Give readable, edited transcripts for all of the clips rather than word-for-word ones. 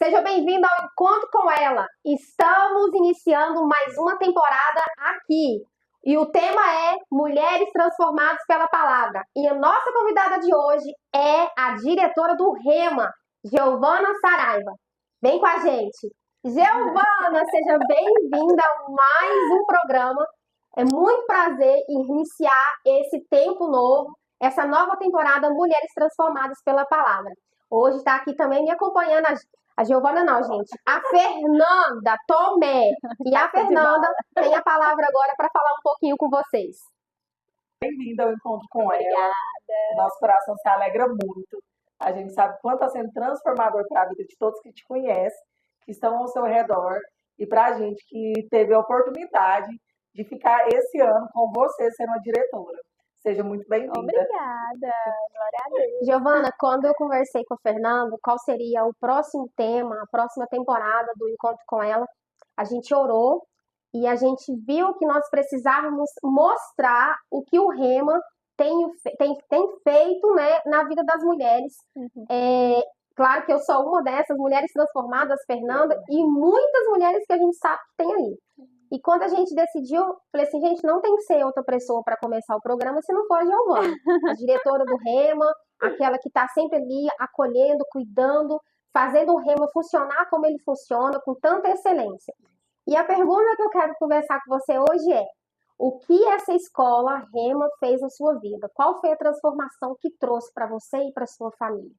Seja bem-vindo ao Encontro com Ela. Estamos iniciando mais uma temporada aqui. E o tema é Mulheres Transformadas pela Palavra. E a nossa convidada de hoje é a diretora do Rema, Giovana Saraiva. Vem com a gente. Giovana, seja bem-vinda a mais um programa. É muito prazer iniciar esse tempo novo, essa nova temporada Mulheres Transformadas pela Palavra. Hoje está aqui também me acompanhando a Giovana não, gente. A Fernanda Tomé. E a Fernanda tem a palavra agora para falar um pouquinho com vocês. Bem-vinda ao Encontro com Ela. Obrigada. Nosso coração se alegra muito. A gente sabe quanto está sendo transformador para a vida de todos que te conhecem, que estão ao seu redor, e para a gente que teve a oportunidade de ficar esse ano com você sendo a diretora. Seja muito bem-vinda. Obrigada, glória a Deus. Giovana, quando eu conversei com o Fernando, qual seria o próximo tema, a próxima temporada do Encontro com Ela, a gente orou e a gente viu que nós precisávamos mostrar o que o Rema tem feito, né, na vida das mulheres. Claro que eu sou uma dessas mulheres transformadas, Fernanda, e muitas mulheres que a gente sabe que tem ali. E quando a gente decidiu, falei assim, gente, não tem que ser outra pessoa para começar o programa se não for a Giovana, a diretora do Rema, aquela que está sempre ali acolhendo, cuidando, fazendo o Rema funcionar como ele funciona, com tanta excelência. E a pergunta que eu quero conversar com você hoje é, o que essa escola Rema fez na sua vida? Qual foi a transformação que trouxe para você e para sua família?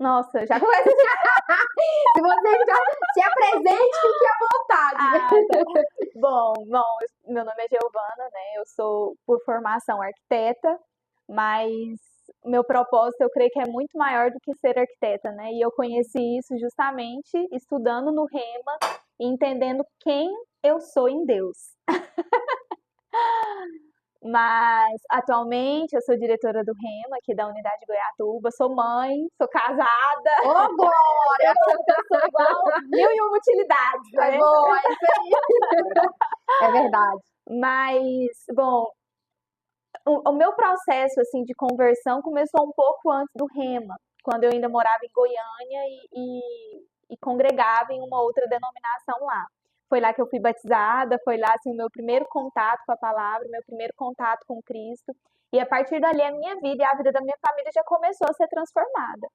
Nossa, já começa. Se você já se apresente, fique à vontade. Bom, meu nome é Giovana, né? Eu sou, por formação, arquiteta, mas meu propósito, eu creio que é muito maior do que ser arquiteta, né? E eu conheci isso justamente estudando no Rema e entendendo quem eu sou em Deus. Mas, atualmente, eu sou diretora do Rema, aqui da Unidade Goiatuba, sou mãe, sou casada. Ô, glória! Eu sou igual mil e uma utilidades, né? É bom, é isso aí. É verdade. Mas, bom, o meu processo, assim, de conversão começou um pouco antes do Rema, quando eu ainda morava em Goiânia e congregava em uma outra denominação lá. Foi lá que eu fui batizada, foi lá assim, o meu primeiro contato com a palavra, o meu primeiro contato com Cristo. E a partir dali a minha vida e a vida da minha família já começou a ser transformada.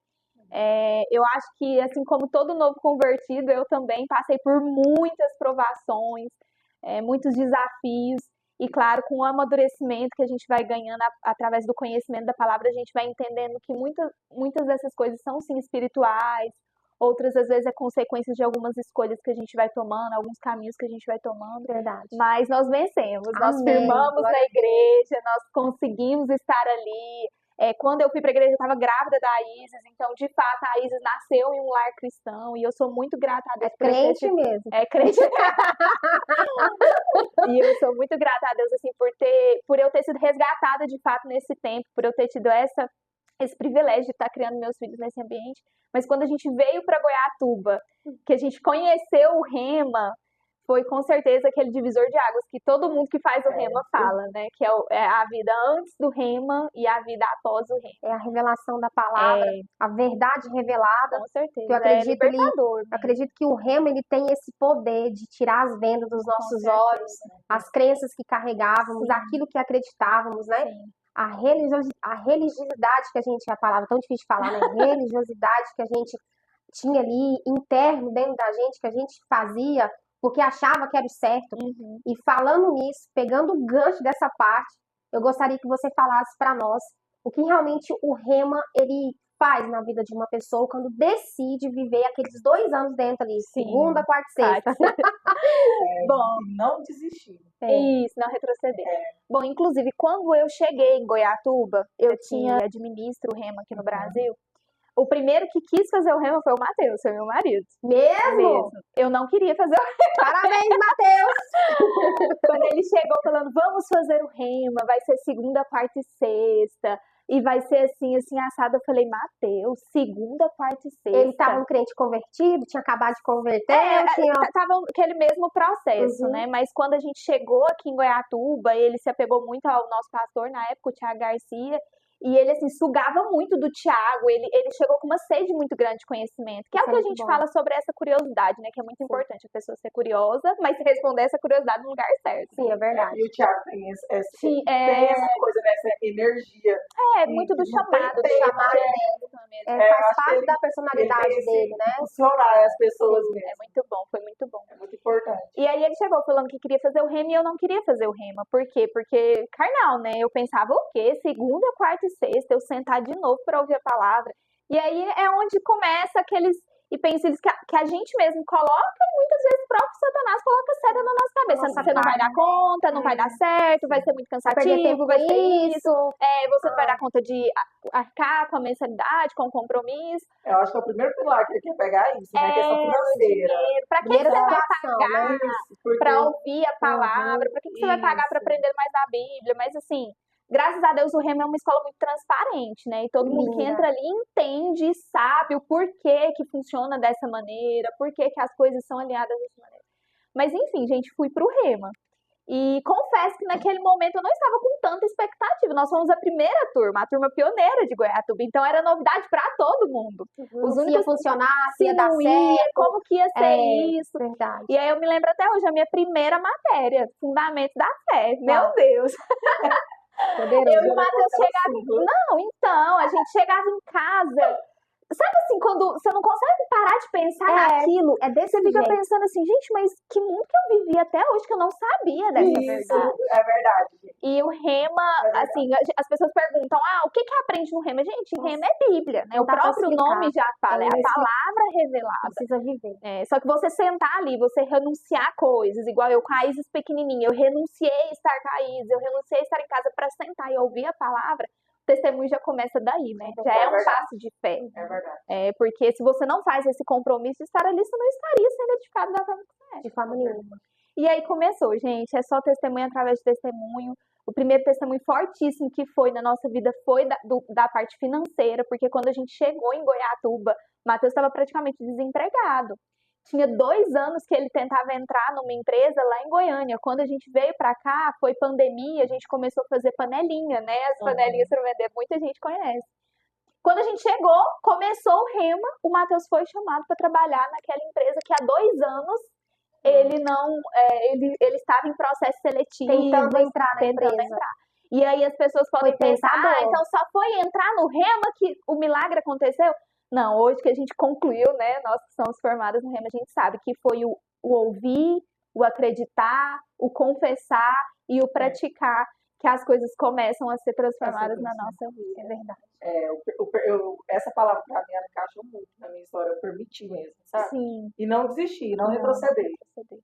Eu acho que, assim como todo novo convertido, eu também passei por muitas provações, muitos desafios. E claro, com o amadurecimento que a gente vai ganhando através do conhecimento da palavra, a gente vai entendendo que muitas dessas coisas são sim espirituais, outras às vezes é consequência de algumas escolhas que a gente vai tomando, alguns caminhos que a gente vai tomando. Verdade. Mas nós vencemos, Amém. nós firmamos Glória na igreja, nós conseguimos estar ali. Quando eu fui para a igreja, eu estava grávida da Isis, então de fato a Isis nasceu em um lar cristão e eu sou muito grata a Deus. É crente mesmo. É crente. E eu sou muito grata a Deus assim por eu ter sido resgatada de fato nesse tempo, por eu ter tido esse privilégio de estar criando meus filhos nesse ambiente. Mas quando a gente veio para Goiatuba, que a gente conheceu o Rema, foi com certeza aquele divisor de águas que todo mundo que faz o Rema fala, né? Que é a vida antes do Rema e a vida após o Rema. É a revelação da palavra, a verdade revelada. Com certeza. Que eu acredito que o Rema ele tem esse poder de tirar as vendas dos nossos olhos, as crenças que carregávamos, aquilo que acreditávamos, né? Sim. A religiosidade que a gente, a palavra tão difícil de falar, né? Religiosidade que a gente tinha ali interno dentro da gente, que a gente fazia porque achava que era o certo. E falando nisso, pegando o gancho dessa parte, eu gostaria que você falasse para nós o que realmente o Rema ele faz na vida de uma pessoa quando decide viver aqueles 2 anos dentro ali, segunda, quarta e sexta. Bom, não desistir. Isso, não retroceder. Bom, inclusive, quando eu cheguei em Goiatuba, eu administro o Rema aqui no Brasil. O primeiro que quis fazer o Rema foi o Matheus, foi meu marido. Mesmo? Eu não queria fazer o Rema. Parabéns, Matheus! Quando ele chegou falando, vamos fazer o Rema, vai ser segunda, quarta e sexta. E vai ser assim, assado. Eu falei, Matheus, segunda, quarta e sexta. Ele estava um crente convertido, tinha acabado de converter. Tava aquele mesmo processo, né? Mas quando a gente chegou aqui em Goiatuba, ele se apegou muito ao nosso pastor, na época, o Thiago Garcia. E ele, assim, sugava muito do Thiago, ele chegou com uma sede muito grande de conhecimento, que é o Isso é que a muito gente bom. fala sobre essa curiosidade, né? Que é muito Sim. importante a pessoa ser curiosa, mas responder essa curiosidade no lugar certo. Sim, é verdade. E o Thiago tem Sim, tem essa coisa, né? Essa energia. muito do que não chamado, tem do tempo, chamado mesmo. Faz acho que parte ele- da Ele personalidade tem esse dele, né? impulsionar as pessoas Sim, mesmo. É muito bom, foi muito bom. É muito importante. E aí ele chegou falando que queria fazer o rema e eu não queria fazer o rema. Por quê? Porque carnal, né? Eu pensava, o quê? Segunda, quarta e sexta, eu sentar de novo para ouvir a palavra. E aí é onde começa aqueles empecilhos que a gente mesmo coloca e muitas vezes o próprio Satanás coloca seta na nossa cabeça. Nossa, Você não vai dar conta, não vai dar certo, vai ser muito Vai perder tempo cansativo, vai com ser isso. isso. Você não vai dar conta de arcar com a mensalidade, com o compromisso. Eu acho que é o primeiro pilar que ele quer pegar é isso, né? A questão financeira. Pra que Dinheiro você da vai doação, pagar né? Isso, porque para ouvir a palavra? Pra que você vai pagar para isso. aprender mais da Bíblia? Mas assim, graças a Deus o Rema é uma escola muito transparente, né? E todo mundo que Linda. entra ali entende e sabe o porquê que funciona dessa maneira, porquê que as coisas são alinhadas dessa maneira. Mas enfim, gente, fui pro Rema. E confesso que naquele momento eu não estava com tanta expectativa. Nós fomos a primeira turma, a turma pioneira de Goiatuba. Então era novidade para todo mundo. Os Se ia únicos funcionar, se se ia dar não ia, certo. como que ia ser É, isso. verdade. E aí eu me lembro até hoje, a minha primeira matéria, Fundamentos da Fé. Meu Uau. Deus! Poderoso. Eu e o Matheus chegavam. Não, então, a gente chegava em casa. Sabe assim, quando você não consegue parar de pensar naquilo, É desse você fica jeito. pensando assim, gente, mas que mundo que eu vivi até hoje que eu não sabia dessa Isso verdade. é verdade, gente. E o Rema, É verdade. assim, as pessoas perguntam, o que aprende no Rema? Gente, Rema é Bíblia, né? Não O dá pra próprio explicar. nome já fala, é a isso. palavra revelada. Precisa viver. Só que você sentar ali, você renunciar coisas, igual eu com a Isis pequenininha, eu renunciei a estar com a Isis, eu renunciei a estar em casa para sentar e ouvir a palavra, o testemunho já começa daí, né? Já é um passo de fé. É verdade. Porque se você não faz esse compromisso de estar ali, você não estaria sendo edificado da forma que você é. De forma nenhuma. E aí começou, gente, é só testemunho através de testemunho. O primeiro testemunho fortíssimo que foi na nossa vida foi da parte financeira, porque quando a gente chegou em Goiatuba, Matheus estava praticamente desempregado. Tinha 2 anos que ele tentava entrar numa empresa lá em Goiânia. Quando a gente veio para cá, foi pandemia, a gente começou a fazer panelinha, né? As panelinhas para vender, muita gente conhece. Quando a gente chegou, começou o Rema, o Matheus foi chamado para trabalhar naquela empresa que há 2 anos ele não, ele estava em processo seletivo, Tentando entrar na tentando empresa. entrar. E aí as pessoas podem Foi pensar, tentador. então só foi entrar no Rema que o milagre aconteceu? Não, hoje que a gente concluiu, né, nós que somos formadas no Rema, a gente sabe que foi o ouvir, o acreditar, o confessar e o praticar que as coisas começam a ser transformadas na nossa vida. É verdade. Essa palavra pra mim ela encaixou muito na minha história, eu permiti mesmo, sabe? Sim. E não desistir, não retroceder.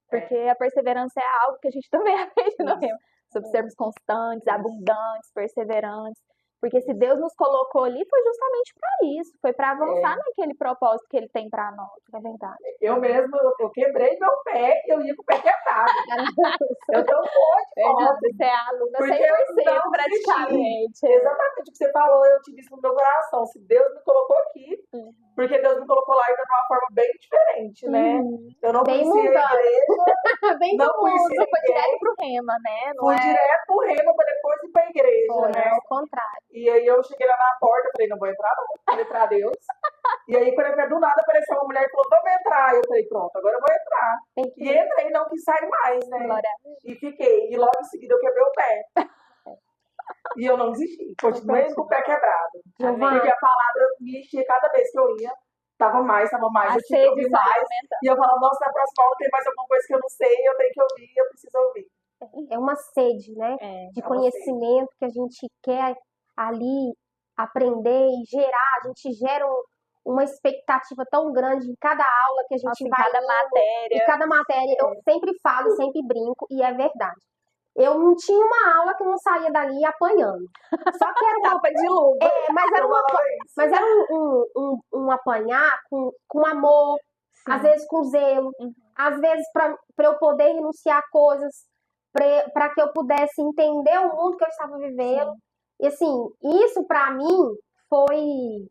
Porque a perseverança é algo que a gente também aprende no Isso. Rema. Sobre sermos constantes, abundantes, perseverantes. Porque se Deus nos colocou ali, foi justamente para isso. Foi para avançar naquele propósito que Ele tem para nós. É verdade. Eu mesmo, eu quebrei meu pé e eu ia com o pé quebrado. Eu tenho um monte de foto. Você é aluna Porque 100% eu não praticamente. Exatamente o que você falou, eu tive isso no meu coração. Se Deus me colocou aqui, porque Deus me colocou lá ainda de uma forma bem diferente, né? Eu não Bem conhecia a igreja, Bem não do conhecia Você foi ninguém. direto pro Rema, né? Não Fui direto pro Rema pra depois ir pra igreja, Foi, né? ao contrário. E aí eu cheguei lá na porta, falei, não vou entrar não, falei pra Deus. E aí quando eu vi do nada apareceu uma mulher e falou, vamos entrar. Eu falei, pronto, agora eu vou entrar. Tem que E entrei, não quis sair mais, né? Glória. E fiquei. E logo em seguida eu quebrei o pé. E eu não desisti, continuei com o pé quebrado. Giovana. Porque a palavra me enchia cada vez que eu ia. Tava mais, A eu tinha que sede ouvir está mais. aumentando. E eu falava, nossa, na próxima aula tem mais alguma coisa que eu não sei, eu tenho que ouvir, eu preciso ouvir. É uma sede, né? De é uma conhecimento que a gente quer ali aprender e gerar. A gente gera uma expectativa tão grande em cada aula que a gente Nossa, em vai cada indo. matéria. E cada matéria, eu sempre falo, sempre brinco, e é verdade. Eu não tinha uma aula que eu não saía dali apanhando. Só que era uma Tapa de luva. mas era um apanhar com amor, às vezes com zelo, às vezes para eu poder renunciar a coisas, para que eu pudesse entender o mundo que eu estava vivendo. E assim, isso para mim foi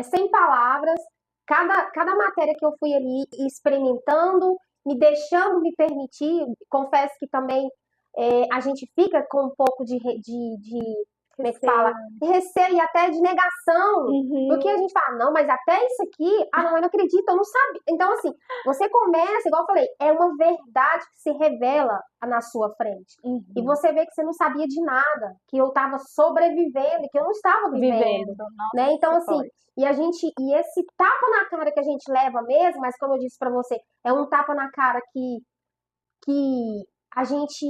sem palavras. Cada matéria que eu fui ali experimentando, me deixando me permitir, confesso que também a gente fica com um pouco de como é que fala? Receio e até de negação. Do que a gente fala, não, mas até isso aqui, não, eu não acredito, eu não sabia. Então, assim, você começa, igual eu falei, é uma verdade que se revela na sua frente. E você vê que você não sabia de nada, que eu estava sobrevivendo, que eu não estava vivendo. Né? Então, assim, e esse tapa na cara que a gente leva mesmo, mas como eu disse pra você, é um tapa na cara que a gente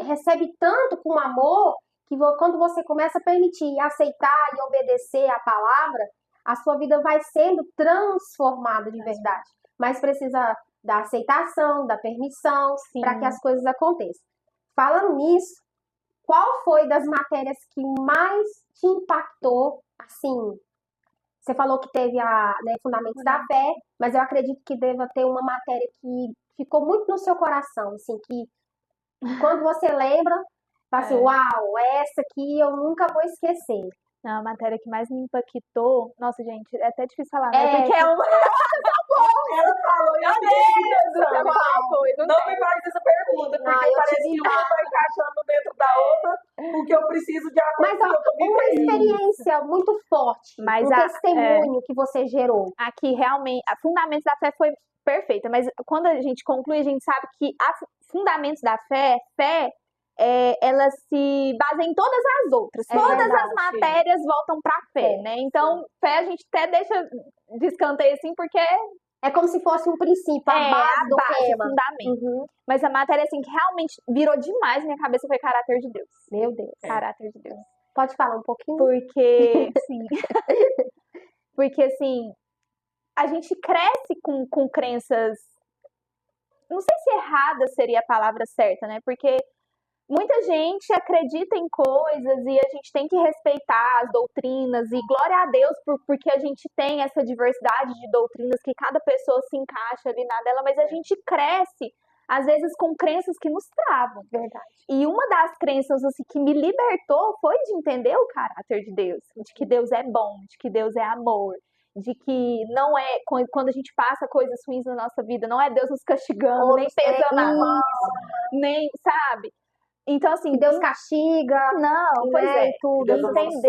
recebe tanto com amor, que quando você começa a permitir, aceitar e obedecer a palavra, a sua vida vai sendo transformada de verdade. Mas precisa da aceitação, da permissão, para que as coisas aconteçam. Falando nisso, qual foi das matérias que mais te impactou, assim? Você falou que teve Fundamentos da Fé, mas eu acredito que deva ter uma matéria que ficou muito no seu coração, assim, que quando você lembra, fala assim, uau, essa aqui eu nunca vou esquecer. Não, a matéria que mais me impactou, nossa, gente, é até difícil falar, né? Porque é uma... Ela falou, meu Deus, não me faz essa pergunta, porque parece que uma vai encaixando dentro da outra, porque eu preciso de acordo. Mas uma experiência muito forte, um testemunho que você gerou. Aqui, realmente, a Fundamentos da Fé foi perfeita, mas quando a gente conclui, a gente sabe que a Fundamentos da Fé, ela se baseia em todas as outras. Todas as matérias voltam para fé, né? Então, fé a gente até deixa de escanteio assim, porque é como se fosse um princípio, a base do tema. Fundamento. Mas a matéria, assim, que realmente virou demais na minha cabeça foi caráter de Deus. Meu Deus. Caráter de Deus. Pode falar um pouquinho? Porque, assim, a gente cresce com crenças, não sei se errada seria a palavra certa, né? Porque muita gente acredita em coisas e a gente tem que respeitar as doutrinas e glória a Deus porque a gente tem essa diversidade de doutrinas que cada pessoa se encaixa ali na dela, mas a gente cresce, às vezes, com crenças que nos travam. Verdade. E uma das crenças assim, que me libertou foi de entender o caráter de Deus, de que Deus é bom, de que Deus é amor, de que não é, quando a gente passa coisas ruins na nossa vida, não é Deus nos castigando, nem pesando na mão, nem, sabe? Então, assim, que Deus castiga. Não, pois tudo. Deus entender.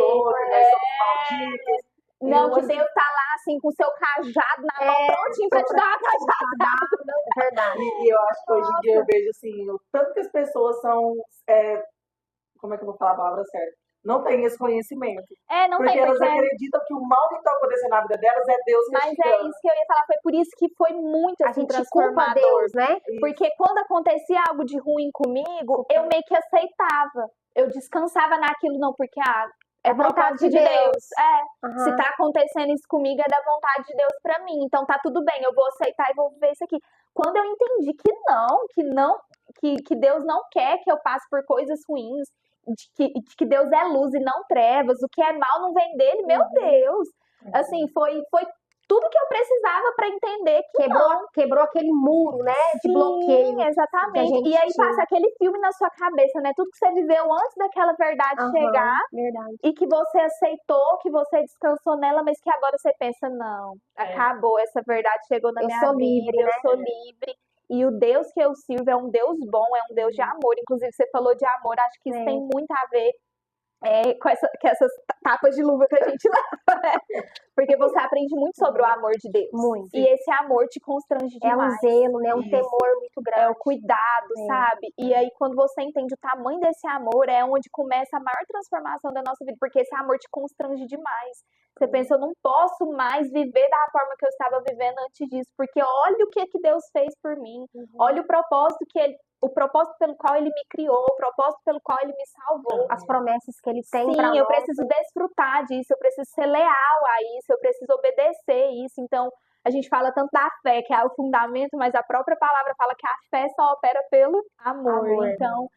Não, que Deus tá lá, assim, com o seu cajado na mão, prontinho pra te dar uma cajadada. É verdade. E eu acho que hoje em dia eu vejo, assim, o tanto que as pessoas são, como é que eu vou falar a palavra certa? Não tem esse conhecimento. Não porque tem, elas acreditam que o mal que está acontecendo na vida delas é Deus castigando. Mas é isso que eu ia falar, foi por isso que foi muito assim, transformador. Deus, né? Porque quando acontecia algo de ruim comigo, eu meio que aceitava. Eu descansava naquilo, não, porque é vontade de Deus. Se tá acontecendo isso comigo, é da vontade de Deus pra mim. Então tá tudo bem, eu vou aceitar e vou viver isso aqui. Quando eu entendi que Deus não quer que eu passe por coisas ruins, de que Deus é luz e não trevas, o que é mal não vem dele, meu Deus. Assim, foi tudo que eu precisava para entender que quebrou aquele muro, né, de bloqueio. Exatamente. E aí passa aquele filme na sua cabeça, né, tudo que você viveu antes daquela verdade chegar, e que você aceitou, que você descansou nela, mas que agora você pensa, não, acabou, essa verdade chegou na minha vida, eu sou livre. E o Deus que eu sirvo é um Deus bom, é um Deus de amor. Inclusive, você falou de amor, acho que isso tem muito a ver com essas tapas de luva que a gente leva, né? Porque você aprende muito sobre o amor de Deus. Muito. E esse amor te constrange demais. É um zelo, né? Um temor muito grande. É o cuidado, sabe? E aí, quando você entende o tamanho desse amor, é onde começa a maior transformação da nossa vida. Porque esse amor te constrange demais. Você pensa, eu não posso mais viver da forma que eu estava vivendo antes disso. Porque olha o que Deus fez por mim. Olha o propósito pelo qual ele me criou, o propósito pelo qual ele me salvou. As promessas que ele tem pra nós. Sim, eu preciso desfrutar disso, eu preciso ser leal a isso, eu preciso obedecer isso. Então, a gente fala tanto da fé, que é o fundamento, mas a própria palavra fala que a fé só opera pelo amor. Então,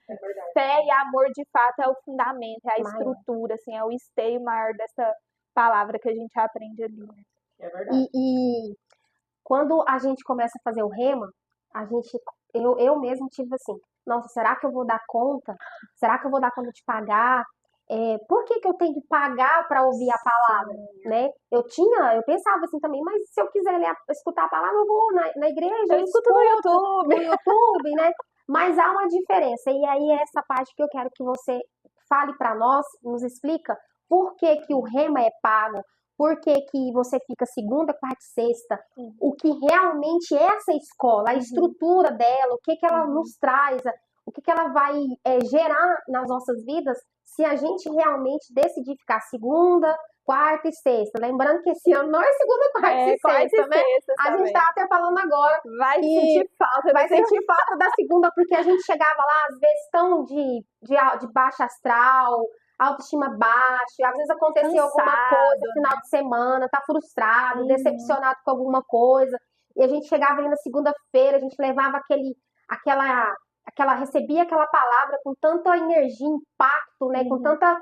fé e amor, de fato, é o fundamento, é a estrutura, assim, é o esteio maior dessa palavra que a gente aprende ali. É verdade. E quando a gente começa a fazer o rema, eu mesmo tive assim, nossa, será que eu vou dar conta? Será que eu vou dar conta de pagar? Por que eu tenho que pagar para ouvir a palavra, né? Eu pensava assim também, mas se eu quiser escutar a palavra, eu vou na igreja, eu escuto no YouTube, né? Mas há uma diferença, e aí é essa parte que eu quero que você fale para nós, nos explica por que que o Rema é pago, por que que você fica segunda, quarta e sexta, o que realmente é essa escola, a estrutura dela, o que que ela nos traz, o que que ela vai gerar nas nossas vidas se a gente realmente decidir ficar segunda, quarta e sexta. Lembrando que esse ano não é segunda, quarta e sexta, né? A gente tá até falando agora Vai que sentir falta. vai sentir falta da segunda, porque a gente chegava lá, às vezes, tão de baixa astral, autoestima baixa, às vezes aconteceu alguma Cansado, coisa, final de semana, tá frustrado, decepcionado com alguma coisa, e a gente chegava ali na segunda-feira, a gente levava recebia aquela palavra com tanta energia, impacto, né, com tanta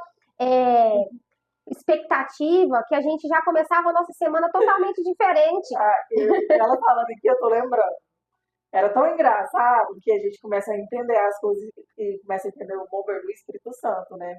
expectativa, que a gente já começava a nossa semana totalmente diferente. Ela falando aqui, eu tô lembrando. Era tão engraçado que a gente começa a entender as coisas e começa a entender o mover do Espírito Santo, né?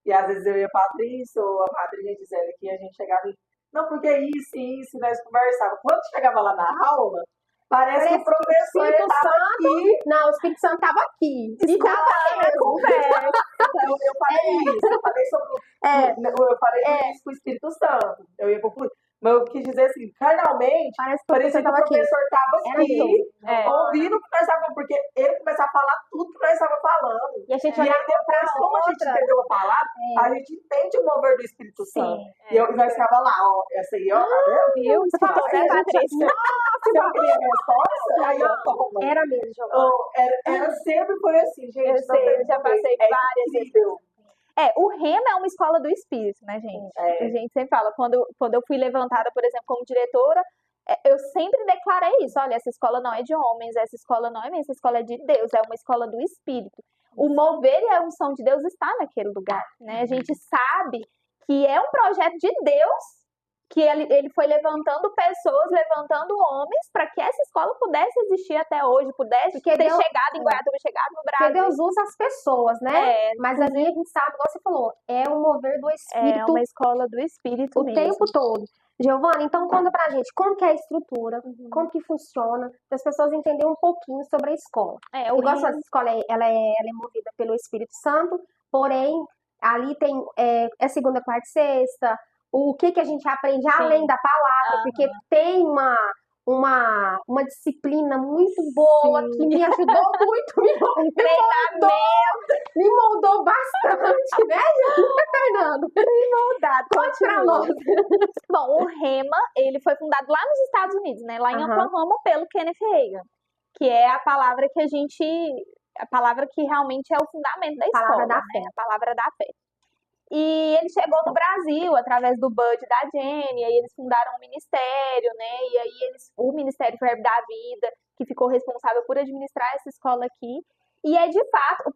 E às vezes eu e a Patrícia, ou a Patrícia dizendo que a gente chegava e, não, porque isso, nós conversávamos. Quando chegava lá na aula, parece que o professor estava aqui. Não, o Espírito Santo estava aqui. Escutando a conversa. Eu falei isso, eu falei sobre eu falei isso com o Espírito Santo. Eu ia concluir. Mas eu quis dizer assim, carnalmente, parecia que o professor estava aqui, ouvindo o que nós estávamos, porque ele começava a falar tudo que nós estávamos falando. E a gente olhava depois, como a gente entendeu a palavra, a gente entende o mover do Espírito Santo. E nós ficava lá, ó, essa aí, ó, viu? Você falou, Patrícia? Se eu queria a resposta, aí eu tomo. Era mesmo, Giovana. Sempre foi assim, gente. Eu sei, eu já passei várias vezes. O Rema é uma escola do espírito, né, gente? A gente sempre fala, quando eu fui levantada, por exemplo, como diretora, eu sempre declarei isso, olha, essa escola não é de homens, essa escola não é minha, essa escola é de Deus, é uma escola do espírito. O mover e a unção de Deus está naquele lugar, né? A gente sabe que é um projeto de Deus, que ele foi levantando pessoas, levantando homens, para que essa escola pudesse existir até hoje, pudesse ter chegado em Goiatuba, chegado no Brasil. Porque Deus usa as pessoas, né? Mas ali a gente sabe, igual você falou, é um mover do Espírito. É uma escola do Espírito o tempo todo. Giovana, então conta pra gente como que é a estrutura, como que funciona, para as pessoas entenderem um pouquinho sobre a escola. Igual a escola, ela é movida pelo Espírito Santo, porém, ali tem segunda, quarta e sexta, o que a gente aprende além da palavra, porque tem uma disciplina muito boa que me ajudou muito, me moldou bastante, né, Fernando? Me moldado. Conte pra nós. Bom, o Rema, ele foi fundado lá nos Estados Unidos, né, lá em Oklahoma, pelo Kenneth Hagin, que é a palavra que realmente é o fundamento da escola, palavra da fé. A palavra da fé. E ele chegou no Brasil através do Bud e da Jenny, e aí eles fundaram um ministério, né? E aí o Ministério Verbo da Vida, que ficou responsável por administrar essa escola aqui. E é de fato, o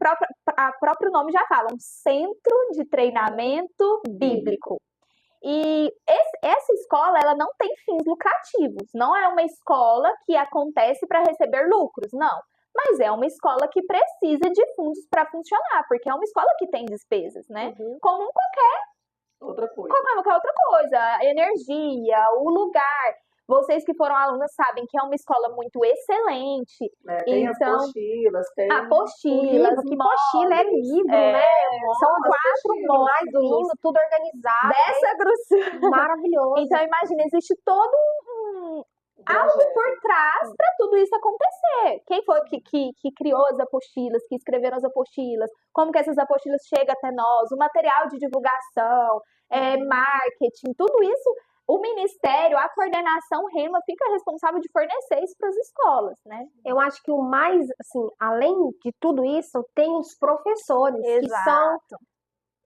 próprio nome já fala, um centro de treinamento bíblico. E essa escola, ela não tem fins lucrativos, não é uma escola que acontece para receber lucros, não. Mas é uma escola que precisa de fundos para funcionar, porque é uma escola que tem despesas, né? Como qualquer outra coisa, a energia, o lugar. Vocês que foram alunas sabem que é uma escola muito excelente. Tem então, apostilas, tem apostilas, que apostila é livro, né? São 4 módulos, tudo organizado. Dessa grossura. Maravilhoso. Então, imagina, existe todo algo por trás para tudo isso acontecer. Quem foi que criou as apostilas, que escreveram as apostilas, como que essas apostilas chegam até nós, o material de divulgação, marketing, tudo isso, o ministério, a coordenação Rema fica responsável de fornecer isso para as escolas, né? Eu acho que o mais, assim, além de tudo isso, tem os professores, que são...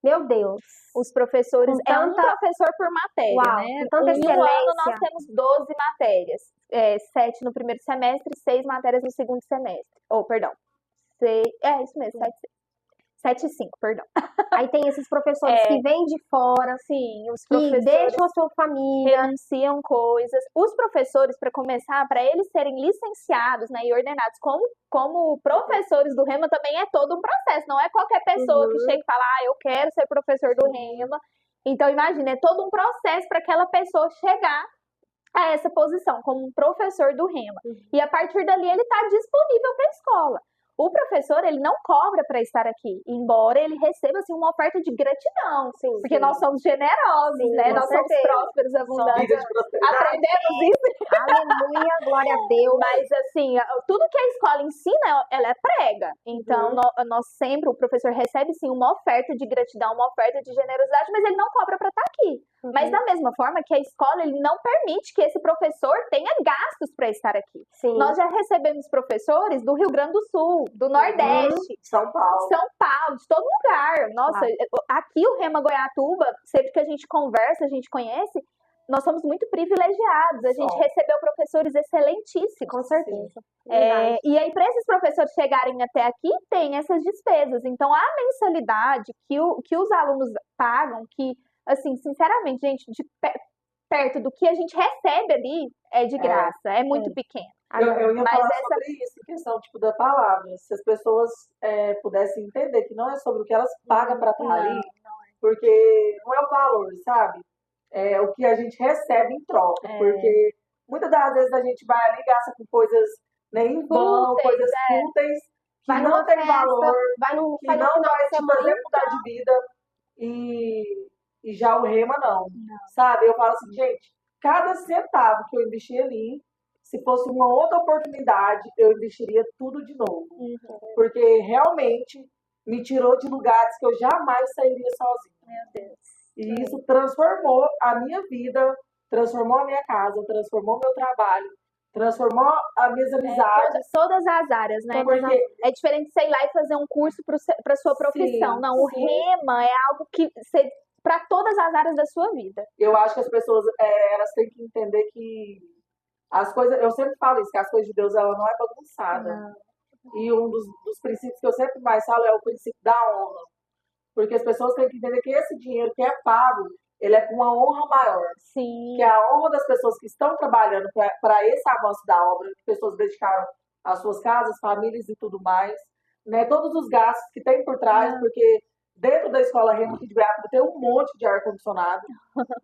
Meu Deus. Os professores, um professor por matéria, né? Com tanta excelência. Em um ano nós temos 12 matérias. 7 no primeiro semestre, 6 matérias no segundo semestre. Isso mesmo, 7 e 5, perdão. Aí tem esses professores que vêm de fora, os professores que deixam a sua família, renunciam coisas. Os professores, para começar, para eles serem licenciados, né, e ordenados como professores do Rema, também é todo um processo. Não é qualquer pessoa que chega e fala, eu quero ser professor do Rema. Então, imagina, é todo um processo para aquela pessoa chegar a essa posição, como um professor do Rema. E a partir dali, ele está disponível para a escola. o professor, ele não cobra para estar aqui, embora ele receba, assim, uma oferta de gratidão, Sim, porque sim. nós somos generosos, Sim, né? com Nós somos certeza. prósperos, abundantes. Vida de prosperidade. Aprendemos isso, Aleluia, glória a Deus. mas assim, tudo que a escola ensina, ela é prega. Então, Uhum. nós sempre, o professor recebe sim uma oferta de gratidão, uma oferta de generosidade, mas ele não cobra para estar aqui. Mas Uhum. da mesma forma que a escola, ele não permite que esse professor tenha gastos para estar aqui. Sim. Nós já recebemos professores do Rio Grande do Sul, do Nordeste, São Paulo. São Paulo, de todo lugar. Nossa, Claro. aqui o Rema Goiatuba, sempre que a gente conversa, a gente conhece, nós somos muito privilegiados. A gente Somos. recebeu professores excelentíssimos. Com certeza. E aí, para esses professores chegarem até aqui, tem essas despesas. Então, a mensalidade que os alunos pagam, que, assim, sinceramente, gente, perto do que a gente recebe ali, é de graça, é muito pequeno. Eu ia Mas falar essa- sobre isso, em questão tipo, da palavra. Se as pessoas pudessem entender que não é sobre o que elas pagam para estar ali, porque não é o valor, sabe? É o que a gente recebe em troca. Porque muitas das vezes a gente vai ali e gasta com coisas em vão, Fúteis, coisas fúteis, que Vai não numa tem festa, valor, vai no que final não de vai te semana. fazer mudar de vida. E já o Rema não. Sabe? Eu falo assim, gente, cada centavo que eu investi ali, se fosse uma outra oportunidade, eu investiria tudo de novo. Porque realmente me tirou de lugares que eu jamais sairia sozinha. Meu Deus. E isso transformou a minha vida, transformou a minha casa, transformou meu trabalho, transformou as minhas amizades. Todas as áreas, né? Porque É diferente de, sei lá, e fazer um curso para sua profissão. Sim, Não, o sim. Rema é algo que para todas as áreas da sua vida. eu acho que as pessoas elas têm que entender que as coisas, eu sempre falo isso, que as coisas de Deus ela não é bagunçada. E um dos princípios que eu sempre mais falo é o princípio da honra. Porque as pessoas têm que entender que esse dinheiro que é pago, ele é com uma honra maior. Sim. Que é a honra das pessoas que estão trabalhando para esse avanço da obra, que pessoas dedicaram às suas casas, famílias e tudo mais. Né? Todos os gastos que tem por trás, porque dentro da escola Rema aqui de Goiânia tem um monte de ar-condicionado.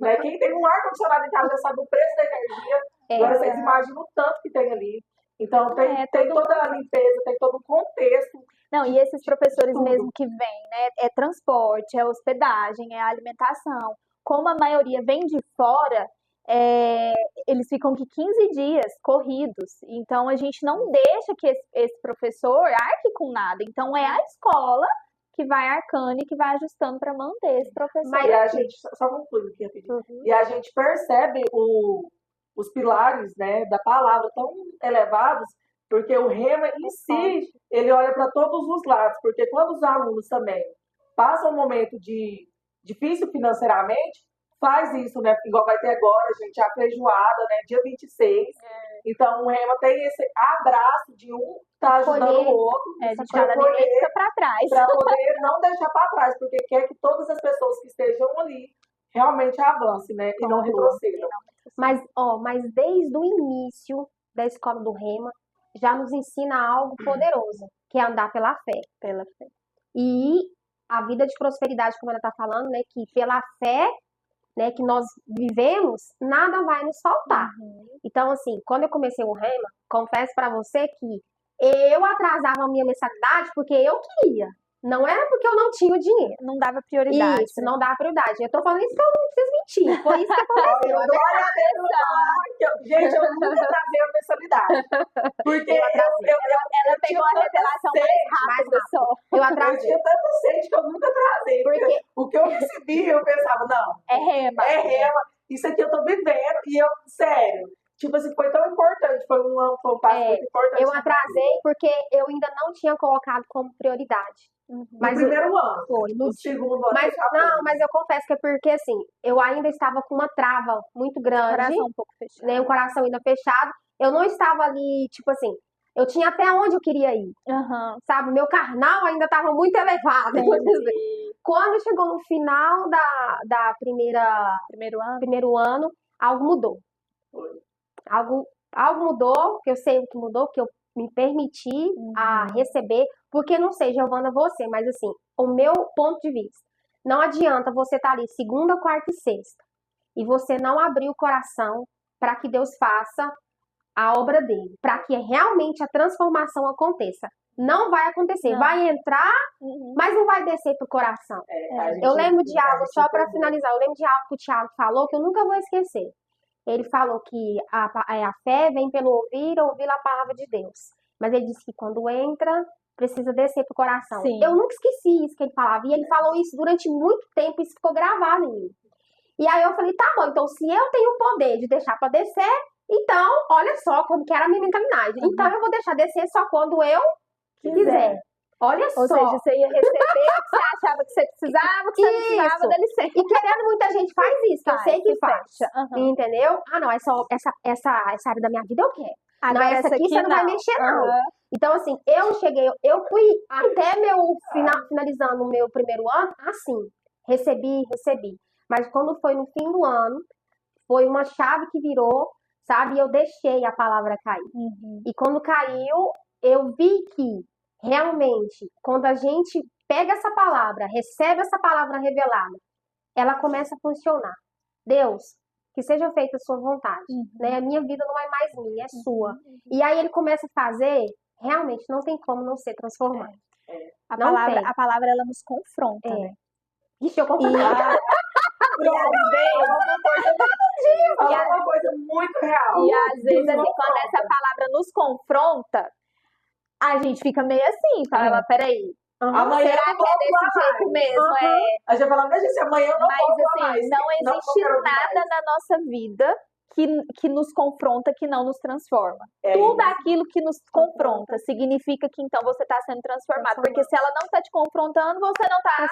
Né? Quem tem um ar-condicionado em casa já sabe o preço da energia. Agora vocês imaginam o tanto que tem ali. Então tem toda a limpeza, tem todo o contexto. Não, e esses professores tudo. mesmo que vêm, né? É transporte, é hospedagem, é alimentação. Como a maioria vem de fora, eles ficam aqui 15 dias corridos. Então a gente não deixa que esse professor arque com nada. Então é a escola que vai arcando e que vai ajustando para manter esse professor. E a gente, só concluindo aqui rapidinho. E a gente percebe os pilares, né, da palavra tão elevados, porque o Rema em si, ele olha para todos os lados, porque quando os alunos também passam um momento difícil financeiramente, faz isso, né, igual vai ter agora, gente, a feijoada, né, dia 26. Então o Rema tem esse abraço de um tá ajudando o outro, a gente fala, ninguém fica para trás. para poder não deixar para trás, porque quer que todas as pessoas que estejam ali realmente avancem, né, e não retrocedam. Mas desde o início da escola do Rema, já nos ensina algo poderoso, que é andar pela fé. E a vida de prosperidade, como ela está falando, né, que pela fé, né, que nós vivemos, nada vai nos faltar. Então, assim, quando eu comecei o Rema, confesso para você que eu atrasava a minha mensalidade porque eu queria. Não era porque eu não tinha o dinheiro. Não dava prioridade. Isso, não dava prioridade. Eu tô falando isso que eu não preciso mentir. Foi isso que aconteceu. Gente, eu nunca trazei a mensalidade. Porque ela pegou a revelação mais rápida só. Eu eu atrasei. tinha tanto sede que eu nunca trazei. Porque o que eu recebi, eu pensava, não, É Rema. é Rema. Isso aqui eu tô vivendo. E eu, sério, tipo assim, foi tão importante. Foi um passo muito importante. Eu atrasei porque eu ainda não tinha colocado como prioridade. No primeiro ano. Foi, No segundo ano. Mas eu confesso que é porque, assim, eu ainda estava com uma trava muito grande. Coração um pouco fechado. Né, o coração ainda fechado. Eu não estava ali, tipo assim, eu tinha até onde eu queria ir. Sabe? Meu carnal ainda estava muito elevado. Quando chegou no final da primeiro ano, algo mudou. Algo mudou, que eu sei o que mudou, que eu me permiti a receber, porque não sei, Giovana, você, mas assim, o meu ponto de vista, não adianta você estar ali segunda, quarta e sexta, e você não abrir o coração para que Deus faça a obra dele, para que realmente a transformação aconteça. não vai acontecer. Não. Vai entrar, Uhum. mas não vai descer pro coração. A gente- Eu lembro de a algo, gente só para entendeu. finalizar, eu lembro de algo que o Thiago falou que eu nunca vou esquecer. Ele falou que a fé vem pelo ouvir a palavra de Deus. Mas ele disse que quando entra, precisa descer pro coração. Sim. Eu nunca esqueci isso que ele falava. E ele falou isso durante muito tempo, isso ficou gravado em mim. E aí eu falei, tá bom, então se eu tenho o poder de deixar pra descer, então, olha só como que era a minha mentalidade. Então eu vou deixar descer só quando eu quiser. Olha Ou só. seja, você ia receber o que você achava que você precisava, que você não precisava, Isso. dá licença. E querendo, muita gente faz isso, que eu sei que faz. fecha. Aham. Entendeu? Ah, não, essa área da minha vida eu quero. Agora não, essa aqui você não vai mexer, não. Aham. Então, assim, eu fui até finalizando o meu primeiro ano, assim, recebi. Mas quando foi no fim do ano, foi uma chave que virou, sabe? E eu deixei a palavra cair. Uhum. E quando caiu, eu vi que realmente, quando a gente pega essa palavra, recebe essa palavra revelada, ela começa a funcionar. Deus, que seja feita a sua vontade, né? A minha vida não é mais minha, é sua. E aí ele começa a fazer, realmente não tem como não ser transformado. A Não palavra, tem. a palavra ela nos confronta, né? Ixi, eu confio. Falar uma coisa muito real. E às vezes, assim, Nos quando essa palavra nos confronta, a gente fica meio assim, fala, peraí, Amanhã será eu não que é vou desse falar jeito mais. mesmo? A gente fala, mas gente, amanhã eu não Mas vou falar assim, mais. não vou existe quero ouvir nada mais. na nossa vida que nos confronta, que não nos transforma. É Tudo isso. aquilo que nos confronta significa que então você está sendo transformado. Porque se ela não está te confrontando, você não está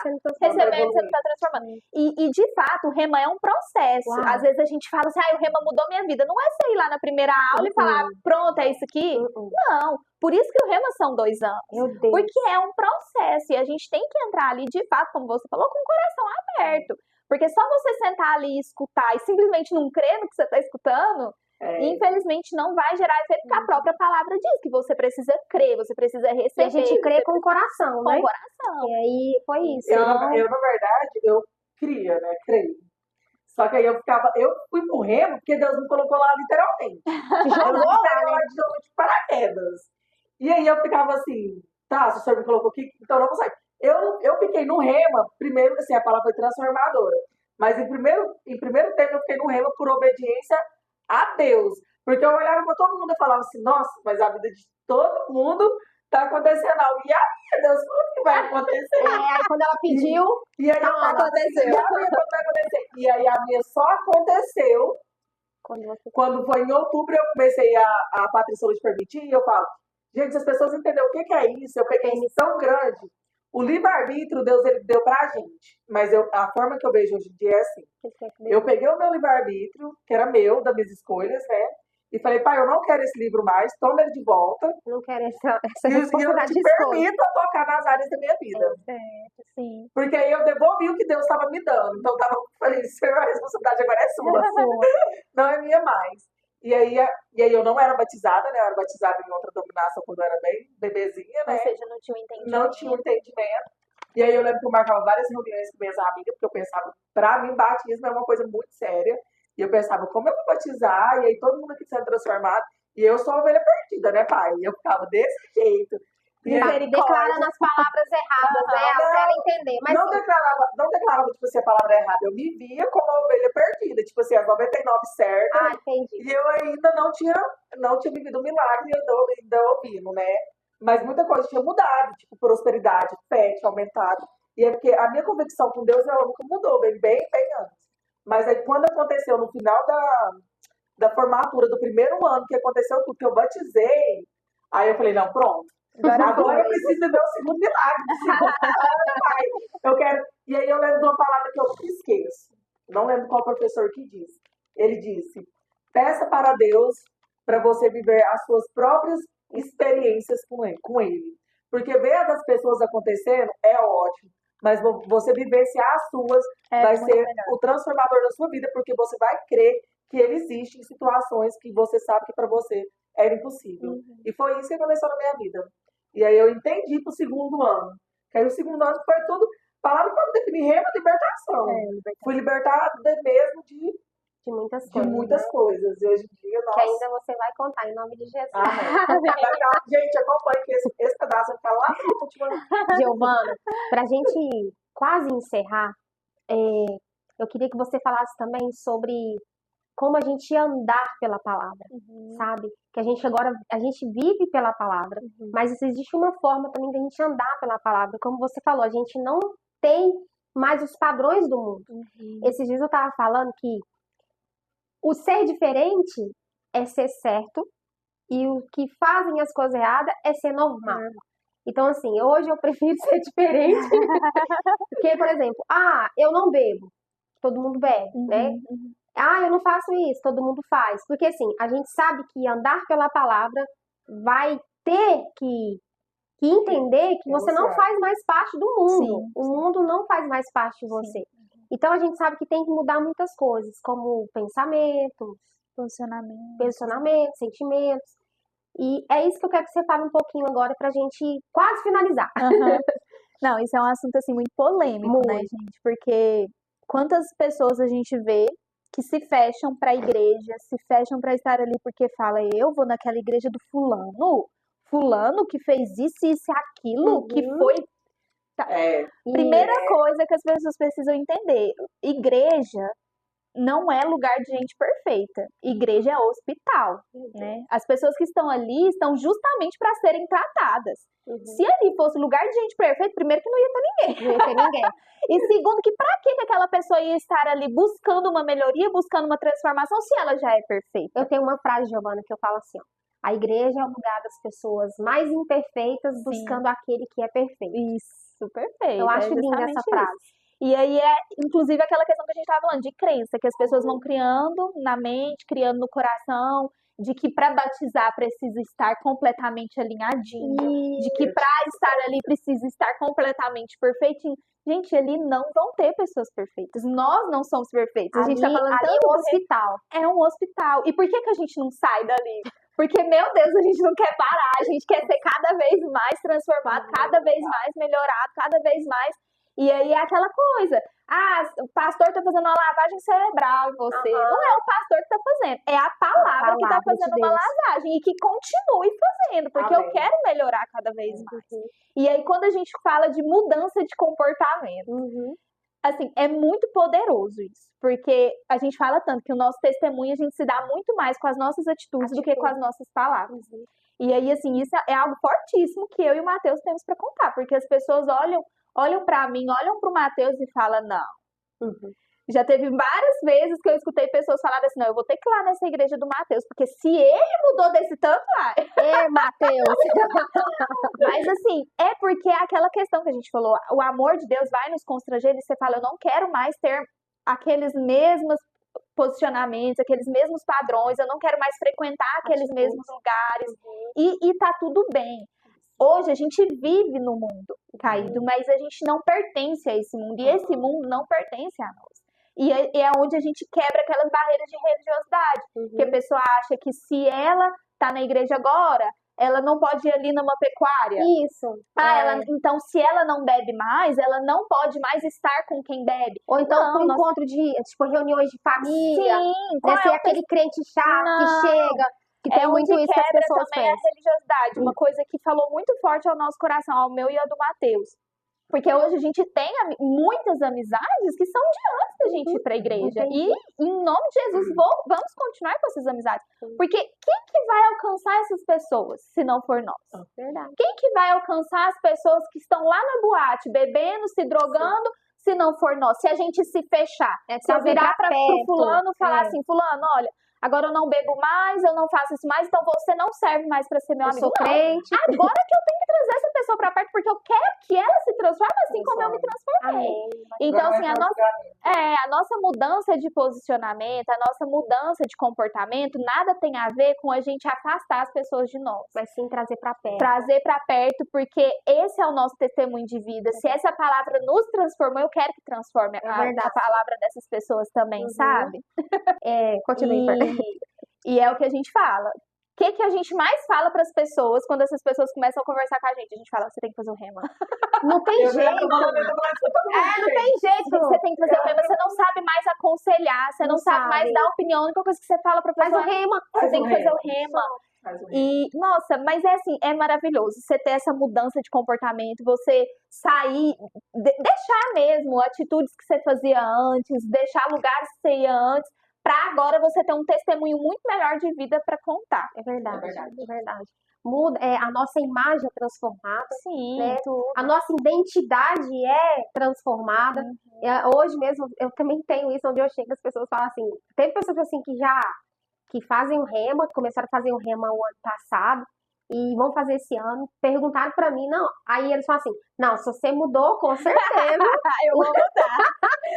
recebendo, você não está transformando. E de fato, o rema é um processo. Uau. Às vezes a gente fala assim, o rema mudou minha vida. Não é você ir lá na primeira aula e falar, pronto, é isso aqui? Não. Por isso que o rema são 2 anos. Meu Deus. Porque é um processo e a gente tem que entrar ali, de fato, como você falou, com o coração aberto. Porque só você sentar ali e escutar e simplesmente não crer no que você está escutando, infelizmente não vai gerar efeito, porque a própria palavra diz que você precisa crer, você precisa E receber. a gente crê com o coração, com né? o coração. E aí foi isso. Eu, na verdade, eu cria, né? Creio. Só que aí eu fui pro remo porque Deus me colocou lá literalmente. Jogou Deus me lá, pegou né? lá de paraquedas. E aí eu ficava assim, tá, se o senhor me colocou aqui, então eu não vou sair. Eu fiquei no rema, primeiro, assim, a palavra foi transformadora. Mas em primeiro tempo eu fiquei no rema por obediência a Deus. Porque eu olhava pra todo mundo e falava assim, nossa, mas a vida de todo mundo tá acontecendo algo. E a minha, Deus, como que vai acontecer? Aí quando ela pediu, E aí Não, aconteceu. E a minha, quando vai acontecer? E aí a minha só aconteceu quando foi em outubro, eu comecei a Patrícia Luz permitir, e eu falo, gente, se as pessoas entenderem o que é isso, eu peguei isso tão grande. O livre-arbítrio, Deus ele deu pra gente. Mas a forma que eu vejo hoje em dia é assim. Eu peguei o meu livre-arbítrio, que era meu, das minhas escolhas, né? E falei, pai, eu não quero esse livro mais, toma ele de volta. não quero essa E eu responsabilidade te de escolha. permito tocar nas áreas da minha vida. Sim. Porque aí eu devolvi o que Deus estava me dando. Então eu falei, Senhor, a responsabilidade agora é sua. Não é minha mais. E aí eu não era batizada, né? Eu era batizada em outra denominação quando eu era bem bebezinha, né? Ou seja, não tinha um entendimento. Não tinha um entendimento. E aí eu lembro que eu marcava várias reuniões com minhas amigas, porque eu pensava, pra mim, batismo é uma coisa muito séria. E eu pensava, como eu vou batizar? E aí todo mundo aqui sendo transformado. E eu sou a ovelha perdida, né, pai? E eu ficava desse jeito. E aí, Declarando as palavras erradas, né? Até ela entender. Mas não declarava, tipo assim, a palavra errada. Eu me via como a ovelha perdida, tipo assim, as 99 certas. entendi. E eu ainda não tinha vivido um milagre ainda ouvindo, né? Mas muita coisa tinha mudado, tipo, prosperidade, fé tinha aumentado. E é porque a minha convicção com Deus, ela nunca mudou, bem antes. Mas aí quando aconteceu no final da formatura do primeiro ano, que aconteceu tudo, que eu batizei, aí eu falei, não, pronto. Agora eu preciso ver o segundo milagre. Eu quero. E aí eu lembro de uma palavra que eu nunca esqueço. Não lembro qual professor que disse. Ele disse: peça para Deus para você viver as suas próprias experiências com ele. Porque ver as das pessoas acontecendo é ótimo. Mas você vivenciar as suas vai ser o transformador da sua vida, porque você vai crer que ele existe em situações que você sabe que para você era impossível. E foi isso que aconteceu na minha vida. E aí eu entendi pro segundo ano. Que aí o segundo ano foi tudo. Palavra para definir rema, libertação. Fui libertada mesmo de muitas de coisas, muitas né? coisas. E hoje em dia, Que nossa. ainda você vai contar, em nome de Jesus. Amém. Gente, acompanhe que esse pedaço vai ficar lá no último. Giovana, para a gente quase encerrar, eu queria que você falasse também sobre como a gente andar pela palavra, sabe? Que a gente agora, a gente vive pela palavra, mas existe uma forma também da gente andar pela palavra. Como você falou, a gente não tem mais os padrões do mundo. Esses dias eu estava falando que o ser diferente é ser certo e o que fazem as coisas erradas é ser normal. Então, assim, hoje eu prefiro ser diferente. Porque, por exemplo, eu não bebo, todo mundo bebe, né? Eu não faço isso, todo mundo faz. Porque, assim, a gente sabe que andar pela palavra vai ter que entender que você não faz mais parte do mundo. O mundo não faz mais parte de você. Então, a gente sabe que tem que mudar muitas coisas, como pensamentos, posicionamentos, sentimentos. E é isso que eu quero que você fale um pouquinho agora pra gente quase finalizar. Não, isso é um assunto, assim, muito polêmico, né, gente? Porque quantas pessoas a gente vê que se fecham pra igreja, se fecham pra estar ali porque fala, eu vou naquela igreja do fulano que fez isso e aquilo, que foi... Primeira coisa que as pessoas precisam entender, igreja não é lugar de gente perfeita. Igreja é hospital, né? As pessoas que estão ali estão justamente para serem tratadas. Se ali fosse lugar de gente perfeita, primeiro que não ia ter ninguém. Não ia ter ninguém. E segundo que para que aquela pessoa ia estar ali buscando uma melhoria, buscando uma transformação, se ela já é perfeita? Eu tenho uma frase, Giovana, que eu falo assim, ó. A igreja é o lugar das pessoas mais imperfeitas buscando aquele que é perfeito. Isso, perfeito. Eu acho linda essa frase. E aí inclusive, aquela questão que a gente estava falando, de crença, que as pessoas vão criando na mente, criando no coração, de que para batizar precisa estar completamente alinhadinho, de que para estar ali precisa estar completamente perfeitinho. Gente, ali não vão ter pessoas perfeitas. Nós não somos perfeitos. A gente tá falando ali é um hospital. É um hospital. E por que a gente não sai dali? Porque, meu Deus, a gente não quer parar, a gente quer ser cada vez mais transformado, cada vez mais melhorado, cada vez mais. E aí é aquela coisa, o pastor tá fazendo uma lavagem cerebral em você. Não é o pastor que tá fazendo, é a palavra que tá fazendo uma lavagem e que continue fazendo, porque eu quero melhorar cada vez mais. E aí quando a gente fala de mudança de comportamento, assim, é muito poderoso isso, porque a gente fala tanto que o nosso testemunho a gente se dá muito mais com as nossas atitudes do que com as nossas palavras. E aí, assim, isso é algo fortíssimo que eu e o Matheus temos para contar, porque as pessoas olham para mim, olham para o Matheus e falam, não. Já teve várias vezes que eu escutei pessoas falarem assim, não, eu vou ter que ir lá nessa igreja do Matheus, porque se ele mudou desse tanto, Matheus! Mas assim, é porque é aquela questão que a gente falou, o amor de Deus vai nos constranger e você fala, eu não quero mais ter aqueles mesmos posicionamentos, aqueles mesmos padrões, eu não quero mais frequentar aqueles mesmos lugares, e tá tudo bem. Hoje a gente vive no mundo caído, mas a gente não pertence a esse mundo, e esse mundo não pertence a nós. E é onde a gente quebra aquelas barreiras de religiosidade, que a pessoa acha que se ela tá na igreja agora, ela não pode ir ali numa pecuária. Isso. Então, se ela não bebe mais, ela não pode mais estar com quem bebe. Ou então com encontro de, tipo, reuniões de família. Sim. Né? Ser aquele crente chato que chega, que tem muito isso que as pessoas também pensam. A religiosidade, uma coisa que falou muito forte ao nosso coração, ao meu e ao do Matheus. Porque hoje a gente tem muitas amizades que são de antes da gente ir para a igreja. E, em nome de Jesus, vamos continuar com essas amizades. Porque quem que vai alcançar essas pessoas, se não for nós? Verdade. Quem que vai alcançar as pessoas que estão lá na boate, bebendo, se drogando, se não for nós? Se a gente se fechar, se eu virar para o fulano e falar assim, fulano, olha, agora eu não bebo mais, eu não faço isso mais, então você não serve mais para ser meu amigo. Eu sou crente. Agora que eu tenho que trazer essa pessoa para perto, porque eu quero que ela se transforme assim como eu me transformei. Então, assim, a nossa mudança de posicionamento, a nossa mudança de comportamento, nada tem a ver com a gente afastar as pessoas de nós. Mas sim trazer para perto. Trazer para perto, porque esse é o nosso testemunho de vida. Se essa palavra nos transformou, eu quero que transforme a palavra dessas pessoas também, sabe? Continue. E é o que a gente fala. que a gente mais fala para as pessoas quando essas pessoas começam a conversar com a gente? A gente fala, você tem que fazer o rema. Não tem Eu jeito. tô falando isso pra todo mundo, Não gente. tem jeito. Você tem que fazer o rema, você não sabe mais aconselhar, você não Não sabe mais sabe. dar opinião. A única coisa que você fala pra Faz o pessoa, rema. você tem que fazer o rema. rema. Faz o rema. E, nossa, mas é assim, é maravilhoso você ter essa mudança de comportamento, você sair, deixar mesmo atitudes que você fazia antes, deixar lugares que você ia antes, pra agora você ter um testemunho muito melhor de vida pra contar. É verdade, É verdade. é verdade. Muda, a nossa imagem é transformada, Sim, né? tudo. A nossa identidade é transformada. Hoje mesmo, eu também tenho isso, onde eu chego, as pessoas falam assim, teve pessoas assim que fazem o rema, começaram a fazer o rema o ano passado, e vão fazer esse ano, perguntaram pra mim, não, aí eles falam assim, não, se você mudou, com certeza, Eu vou mudar.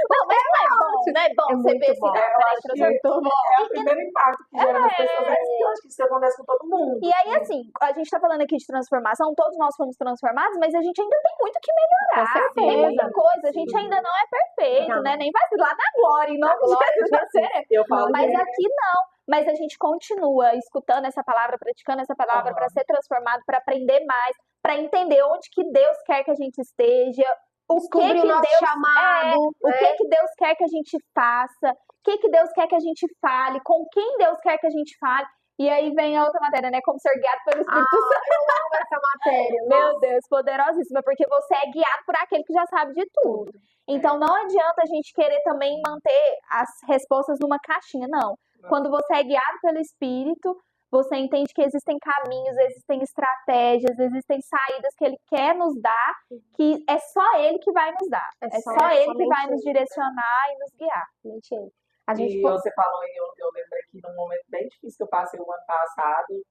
Não, mas não é bom, não é bom É você muito ver assim, bom. não, Eu peraí, acho que transformou. é o primeiro impacto que gera nas pessoas. Eu acho que isso acontece com todo mundo. E aí, assim, a gente tá falando aqui de transformação, todos nós fomos transformados, mas a gente ainda tem muito que melhorar. Com Tem muita certeza. coisa, a gente ainda não é perfeito, Não. né? Nem vai lá na glória, em nome de Jesus, na série. Eu falo Mas que aqui não. Mas a gente continua escutando essa palavra, praticando essa palavra para ser transformado, para aprender mais, para entender onde que Deus quer que a gente esteja, o que descobrir o que nosso Deus chamado, o que Deus quer que a gente faça, o que Deus quer que a gente fale, com quem Deus quer que a gente fale. E aí vem a outra matéria, né? Como ser guiado pelo Espírito Santo. eu amo essa matéria. Meu Deus, poderosíssima, porque você é guiado por aquele que já sabe de tudo. Então não adianta a gente querer também manter as respostas numa caixinha, não. Quando você é guiado pelo Espírito, você entende que existem caminhos, existem estratégias, existem saídas que Ele quer nos dar, que é só Ele que vai nos dar. É só Ele que vai nos direcionar e nos guiar. Mentira. A gente E você falou, e eu lembrei que num momento bem difícil que eu passei o ano passado,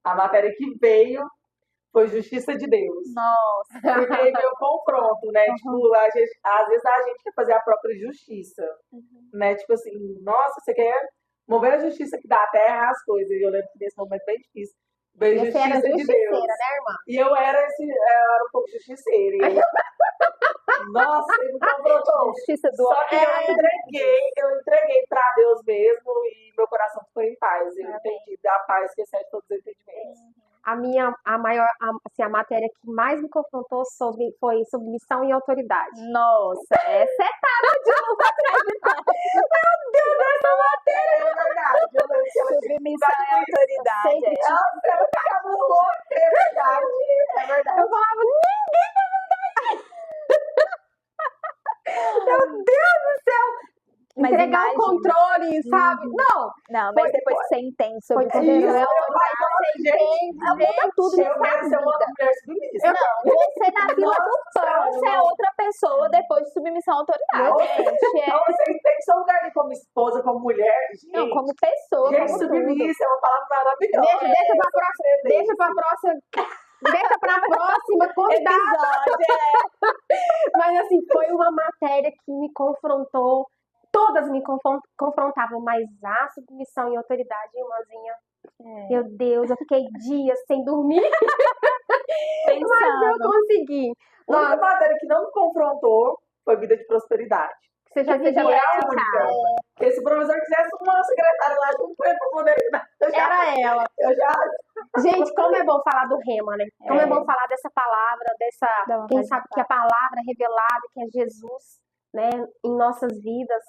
a matéria que veio foi Justiça de Deus. Nossa. Porque aí veio o confronto, né? Tipo, às vezes a gente quer fazer a própria justiça, né? Tipo assim, nossa, você quer mover a justiça que dá até errar as coisas. E eu lembro que nesse momento bem difícil veio Você era Justiça de justiceira, Deus. né, irmã? E eu era um pouco justiceira. E eu, nossa, ele me confrontou. Justiça do Só que eu entreguei pra Deus mesmo e meu coração ficou em paz. Eu entendi da paz que excede todos os entendimentos. A matéria que mais me confrontou foi submissão e autoridade. Nossa, essa é tábua de novo atrás de tábua. Meu Deus, essa matéria! É verdade. Eu lembro que ela tinha Submissão e autoridade. Sempre é. Nossa, ela ficava louca. É verdade. É verdade. Eu falava, ninguém vai mudar isso! Meu Deus do céu! Mas Entregar o imagina. controle, sabe? Não! Não, mas depois que você entende sobre Foi submissão e isso. autoridade, você entende, muda tudo Eu nessa quero ser uma vida. mulher submissa. Não, você na fila do Nossa, pão, você é não. outra pessoa depois de submissão à autoridade, Nossa. gente. Então você entende seu lugar ali como esposa, como mulher, gente. Não, como pessoa, Gente, como tudo. submissa é uma palavra maravilhosa. Deixa pra próxima convidada. Episódio, Mas assim, foi uma matéria que me confrontou. Todas me confrontavam, mas a submissão e autoridade, irmãzinha. Meu Deus, eu fiquei dias sem dormir, mas eu pensando. consegui. A única matéria que não me confrontou foi vida de prosperidade. Você já Você já vivia Foi a essa? única. Porque se o professor quisesse uma secretária lá junto com ele pra poder... Era ela. Eu já... Gente, como é bom falar do rema, né? Como é bom falar dessa palavra, Dá vontade quem de sabe que a palavra revelada, que é Jesus, né, em nossas vidas.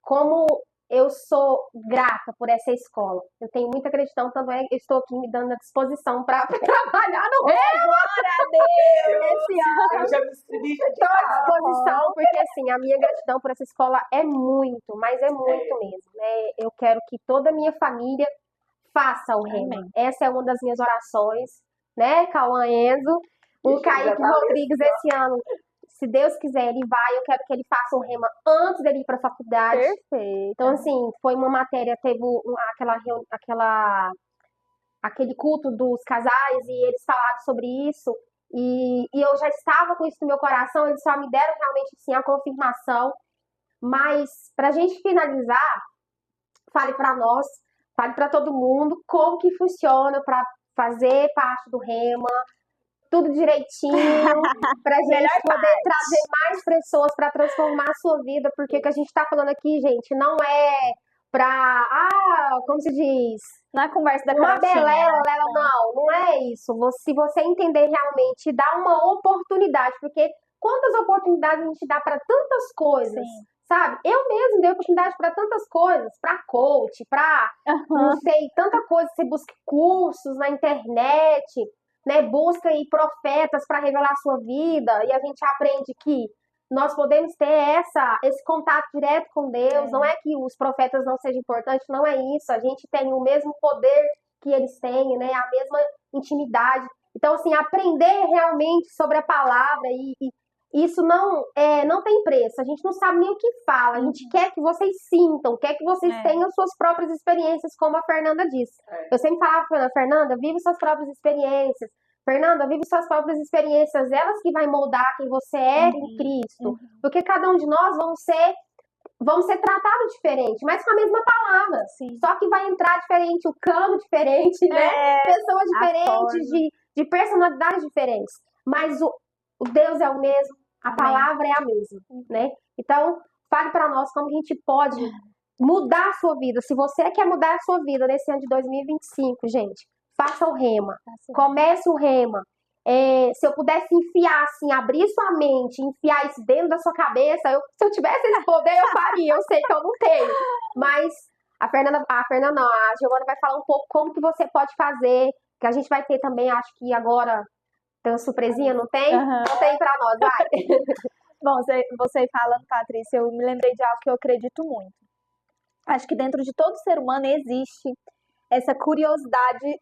Como eu sou grata por essa escola. Eu tenho muita gratidão, tanto é que eu estou aqui me dando à disposição para trabalhar no rema. Glória a Deus! Esse ano. Eu já me inscrevi, já Estou à tinha... disposição, porque assim, a minha gratidão por essa escola é muito, mas é muito mesmo, né? Eu quero que toda a minha família faça o rema. Amém. Essa é uma das minhas orações, né, Cauã Enzo? O Ixi, já Kaique tá Rodrigues esse ano, se Deus quiser, ele vai, eu quero que ele faça um rema antes dele ir para a faculdade. Perfeito. Então, assim, foi uma matéria, teve aquele culto dos casais e eles falaram sobre isso. E eu já estava com isso no meu coração, eles só me deram realmente assim, a confirmação. Mas, para a gente finalizar, fale para nós, fale para todo mundo como que funciona para fazer parte do rema, tudo direitinho, pra gente Melhor poder parte. trazer mais pessoas para transformar a sua vida, porque o que a gente tá falando aqui, gente, não é como se diz? Não é conversa da Uma carochinha, belela, né? não é isso. Se você entender realmente, dá uma oportunidade, porque quantas oportunidades a gente dá para tantas coisas, Sim. sabe? Eu mesmo dei oportunidade para tantas coisas, para coach, para não sei, tanta coisa. Você busca cursos na internet, né? Busca aí profetas para revelar a sua vida, e a gente aprende que nós podemos ter esse contato direto com Deus. Não é que os profetas não sejam importantes, não é isso. A gente tem o mesmo poder que eles têm, né? A mesma intimidade. Então, assim, aprender realmente sobre a palavra e isso não tem preço. A gente não sabe nem o que fala. A gente quer que vocês sintam, quer que vocês tenham suas próprias experiências, como a Fernanda disse. Eu sempre falava, Fernanda, vive suas próprias experiências. Fernanda, vive suas próprias experiências, elas que vai moldar quem você é em Cristo. Porque cada um de nós vamos ser tratados diferente, mas com a mesma palavra. Sim. Só que vai entrar diferente, o cano diferente, né? Pessoas diferentes, de personalidades diferentes. Mas o Deus é o mesmo, a palavra é a mesma, né? Então, fale para nós como a gente pode mudar a sua vida. Se você quer mudar a sua vida nesse ano de 2025, gente, faça o rema. Comece o rema. Se eu pudesse enfiar, assim, abrir sua mente, enfiar isso dentro da sua cabeça, se eu tivesse esse poder, eu faria. Eu sei que eu não tenho. Mas a Giovana vai falar um pouco como que você pode fazer, que a gente vai ter também, acho que agora, tem uma surpresinha, não tem? Não tem pra nós, vai. Bom, você falando, Patrícia, eu me lembrei de algo que eu acredito muito. Acho que dentro de todo ser humano existe essa curiosidade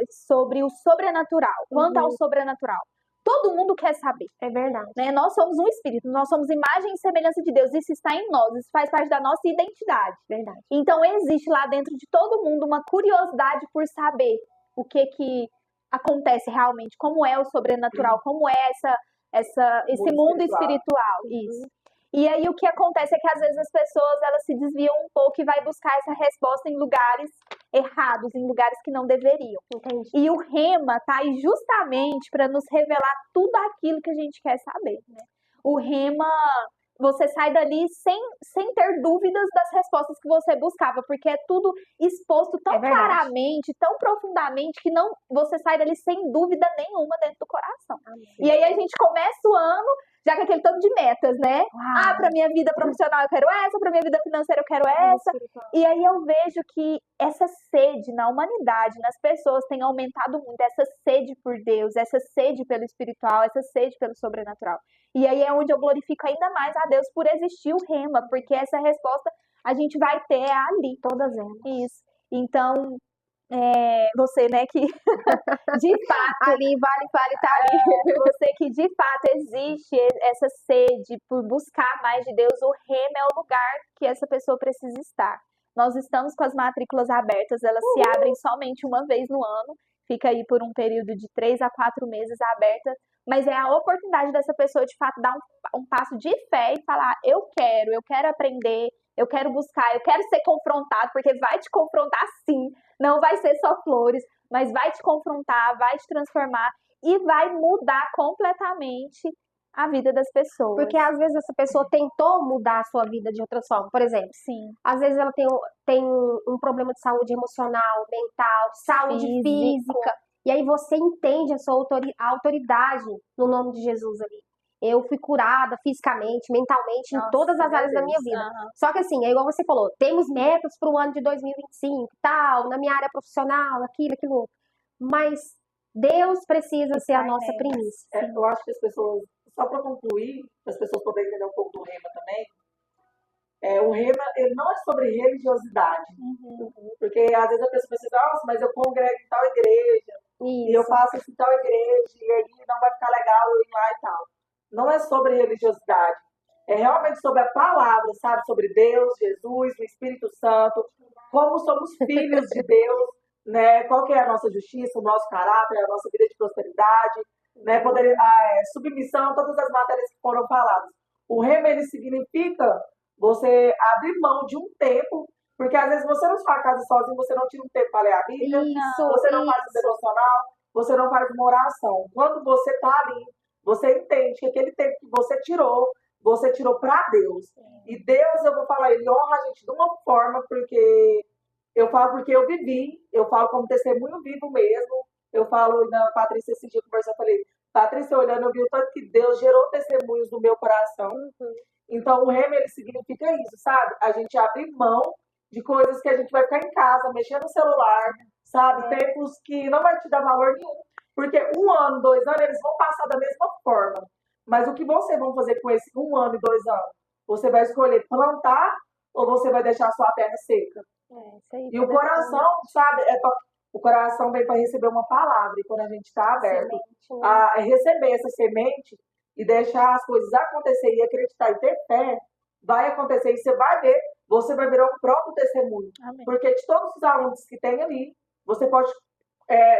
sobre o sobrenatural, quanto ao sobrenatural. Todo mundo quer saber. É verdade. Né? Nós somos um espírito, nós somos imagem e semelhança de Deus, isso está em nós, isso faz parte da nossa identidade. Verdade. Então existe lá dentro de todo mundo uma curiosidade por saber o que acontece realmente, como é o sobrenatural, como é esse mundo espiritual. Isso. E aí o que acontece é que às vezes as pessoas elas se desviam um pouco e vai buscar essa resposta em lugares errados, em lugares que não deveriam. Entendi. E o rema tá aí justamente para nos revelar tudo aquilo que a gente quer saber, né? O rema, você sai dali sem ter dúvidas das respostas que você buscava, porque é tudo exposto tão claramente, tão profundamente, que você sai dali sem dúvida nenhuma dentro do coração. E aí a gente começa o ano já com aquele tanto de metas, né? Para minha vida profissional eu quero essa, para minha vida financeira eu quero essa. E aí eu vejo que essa sede na humanidade, nas pessoas, tem aumentado muito. Essa sede por Deus, essa sede pelo espiritual, essa sede pelo sobrenatural. E aí é onde eu glorifico ainda mais a Deus por existir o rema, porque essa resposta a gente vai ter ali. Todas elas. Isso. Então, você, né, que de fato ali vale tá ali. você que de fato existe essa sede por buscar mais de Deus, o rema é o lugar que essa pessoa precisa estar. Nós estamos com as matrículas abertas, elas se abrem somente uma vez no ano, fica aí por um período de 3 a 4 meses aberta, mas é a oportunidade dessa pessoa de fato dar um passo de fé e falar, eu quero aprender, eu quero buscar, eu quero ser confrontado, porque vai te confrontar sim, não vai ser só flores, mas vai te confrontar, vai te transformar e vai mudar completamente a vida das pessoas. Porque às vezes essa pessoa tentou mudar a sua vida de outra forma. Por exemplo, às vezes ela tem um problema de saúde emocional, mental, saúde física. E aí você entende a sua autoridade no nome de Jesus ali. Eu fui curada fisicamente, mentalmente, em todas as áreas da minha vida. Só que assim, é igual você falou, temos metas para o ano de 2025, tal, na minha área profissional, aquilo outro. Mas Deus precisa ser a nossa primícia. Eu acho que as pessoas, só para concluir, para as pessoas poderem entender um pouco do rema também, o rema ele não é sobre religiosidade. Porque às vezes a pessoa pensa, nossa, mas eu congrego em tal igreja, e eu faço isso em tal igreja, e aí não vai ficar legal eu ir lá e tal. Não é sobre religiosidade, é realmente sobre a palavra, sabe? Sobre Deus, Jesus, o Espírito Santo, como somos filhos de Deus, né? Qual que é a nossa justiça, o nosso caráter, a nossa vida de prosperidade, né? Submissão, todas as matérias que foram faladas. O rema, ele significa você abrir mão de um tempo, porque às vezes você não está casa sozinho, você não tira um tempo para ler a Bíblia, você não faz um devocional, você não faz uma oração. Quando você está ali, você entende que aquele tempo que você tirou você tirou para Deus. E Deus, eu vou falar, ele honra a gente de uma forma, porque eu falo porque eu vivi, eu falo como testemunho vivo mesmo. Eu falo na Patrícia esse dia conversando, eu falei, Patrícia, olhando, eu vi o tanto que Deus gerou testemunhos no meu coração. Então, o rema, ele significa isso, sabe? A gente abre mão de coisas que a gente vai ficar em casa, mexendo no celular, sabe? Tempos que não vai te dar valor nenhum. Porque 1 ano, 2 anos, eles vão passar da mesma forma. Mas o que vocês vão fazer com esse 1 ano e 2 anos? Você vai escolher plantar ou você vai deixar a sua terra seca? Isso aí, E o coração, sabe? O coração vem para receber uma palavra. E quando a gente está aberto a receber essa semente e deixar as coisas acontecer e acreditar e ter fé, vai acontecer. E você vai virar um próprio testemunho. Amém. Porque de todos os alunos que tem ali, você pode...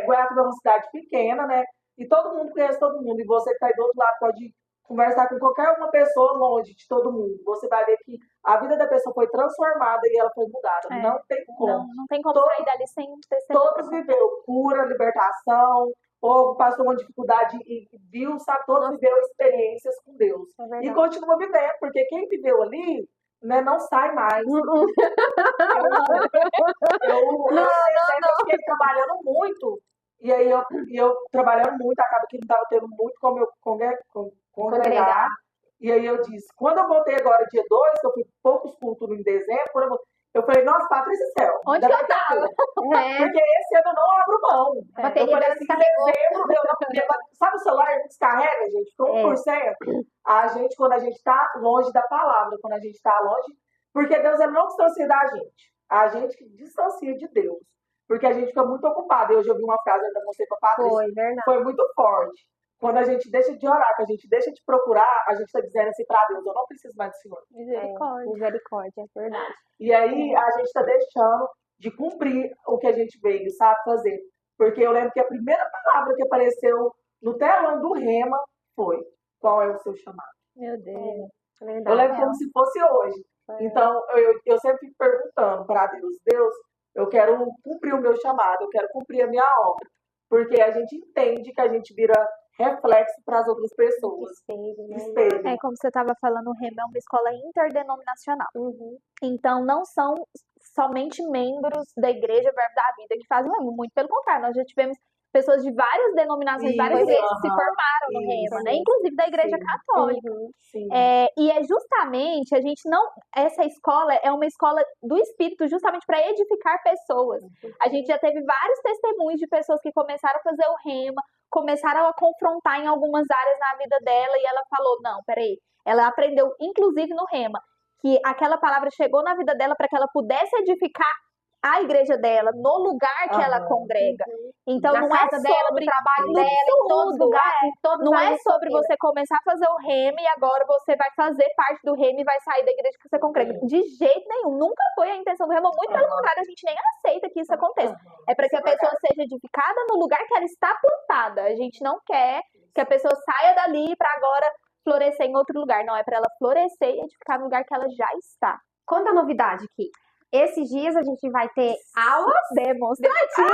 Goiatuba é uma cidade pequena, né? E todo mundo conhece todo mundo. E você que está aí do outro lado pode conversar com qualquer uma pessoa longe de todo mundo. Você vai ver que a vida da pessoa foi transformada e ela foi mudada. Não tem como. Não tem como sair dali sem testemunho. Todos viveram cura, libertação, ou passou uma dificuldade e viu, sabe? Todos viveram experiências com Deus. E continua vivendo, porque quem viveu ali, né, não sai mais. Eu fiquei trabalhando muito. E aí eu trabalhando muito, acaba que não estava tendo muito como eu congregar. E aí eu disse, quando eu voltei agora dia 2, que eu fui poucos cultos em dezembro, eu falei, nossa, Patrícia Céu, onde que eu tava? Porque esse ano eu não abro mão. Bateria Eu falei assim, descarregou. em dezembro, eu não... Sabe o celular descarrega, gente? Com 1%. A gente, quando a gente está longe da palavra, quando a gente está longe... Porque Deus ele não distancia da gente. A gente que distancia de Deus. Porque a gente fica muito ocupado. Hoje eu vi uma frase, ainda mostrei pra Patrícia. Foi, verdade. Foi muito forte. Quando a gente deixa de orar, que a gente deixa de procurar, a gente está dizendo assim pra Deus, eu não preciso mais do Senhor. Misericórdia. Misericórdia, é verdade. E aí a gente está deixando de cumprir o que a gente veio, sabe, fazer. Porque eu lembro que a primeira palavra que apareceu no telão do Rema foi: qual é o seu chamado? Meu Deus. Eu lembro como se fosse hoje. Então, eu sempre fico perguntando para Deus, eu quero cumprir o meu chamado, eu quero cumprir a minha obra. Porque a gente entende que a gente vira reflexo para as outras pessoas. Espelho. Como você estava falando, o Rema é uma escola interdenominacional. Então, não são somente membros da Igreja Verbo da Vida que fazem o Rema. Muito pelo contrário, nós já tivemos pessoas de várias denominações, várias igrejas que se formaram no Rema, né? Inclusive da Igreja Católica. E é justamente, essa escola é uma escola do Espírito justamente para edificar pessoas. A gente já teve vários testemunhos de pessoas que começaram a fazer o Rema, começaram a confrontar em algumas áreas na vida dela e ela falou, não, peraí, ela aprendeu inclusive no Rema, que aquela palavra chegou na vida dela para que ela pudesse edificar a igreja dela, no lugar que ela congrega. Então na não casa é dela, sobre no trabalho dela, em todos os lugares, em todos não os é áreas sobre da vida. você começar a fazer o Rema e agora você vai fazer parte do Rema e vai sair da igreja que você congrega. De jeito nenhum, nunca foi a intenção do Rema, muito pelo contrário, a gente nem aceita que isso aconteça. É para que a pessoa seja edificada no lugar que ela está plantada. A gente não quer que a pessoa saia dali para agora florescer em outro lugar. Não, é para ela florescer e edificar no lugar que ela já está. Conta a novidade aqui. Esses dias a gente vai ter aulas demonstrativas.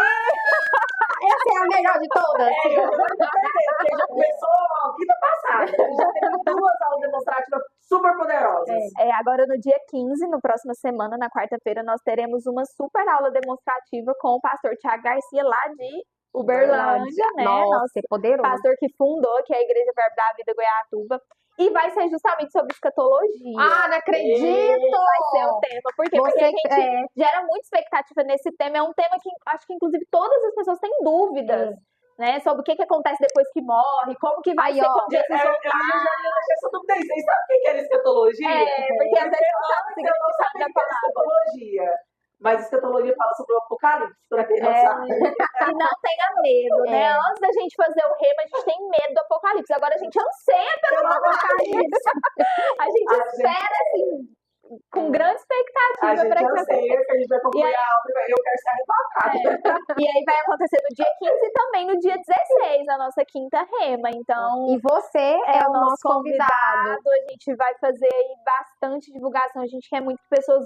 Essa é a melhor de todas. Porque já começou quinta passada. Já temos 2 aulas demonstrativas super poderosas. Agora no dia 15, na próxima semana, na quarta-feira, nós teremos uma super aula demonstrativa com o pastor Thiago Garcia, lá de Uberlândia, né? Nossa, é poderoso. Pastor que fundou, que é a Igreja Verbo da Vida Goiatuba. E vai ser justamente sobre escatologia. Ah, não acredito! Vai ser o tema. Por quê? Porque a gente gera muita expectativa nesse tema. É um tema que acho que, inclusive, todas as pessoas têm dúvidas. Né, sobre o que acontece depois que morre, como que vai ser quando Jesus voltar. Eu já essa dúvida aí. Vocês sabem o que é escatologia? Porque às vezes eu não sabia que era escatologia. Mas escatologia fala sobre o apocalipse, para quem não sabe. E não tenha medo, né? Antes da gente fazer o Rema, a gente tem medo do apocalipse. Agora a gente anseia pelo apocalipse. A gente espera, assim, com grande expectativa para que aconteça. Que a gente vai concluir a obra e eu quero ser arrebatado. E aí vai acontecer no dia 15 e também no dia 16, a nossa quinta Rema. Então, e você é o nosso convidado. A gente vai fazer aí bastante divulgação. A gente quer muito que pessoas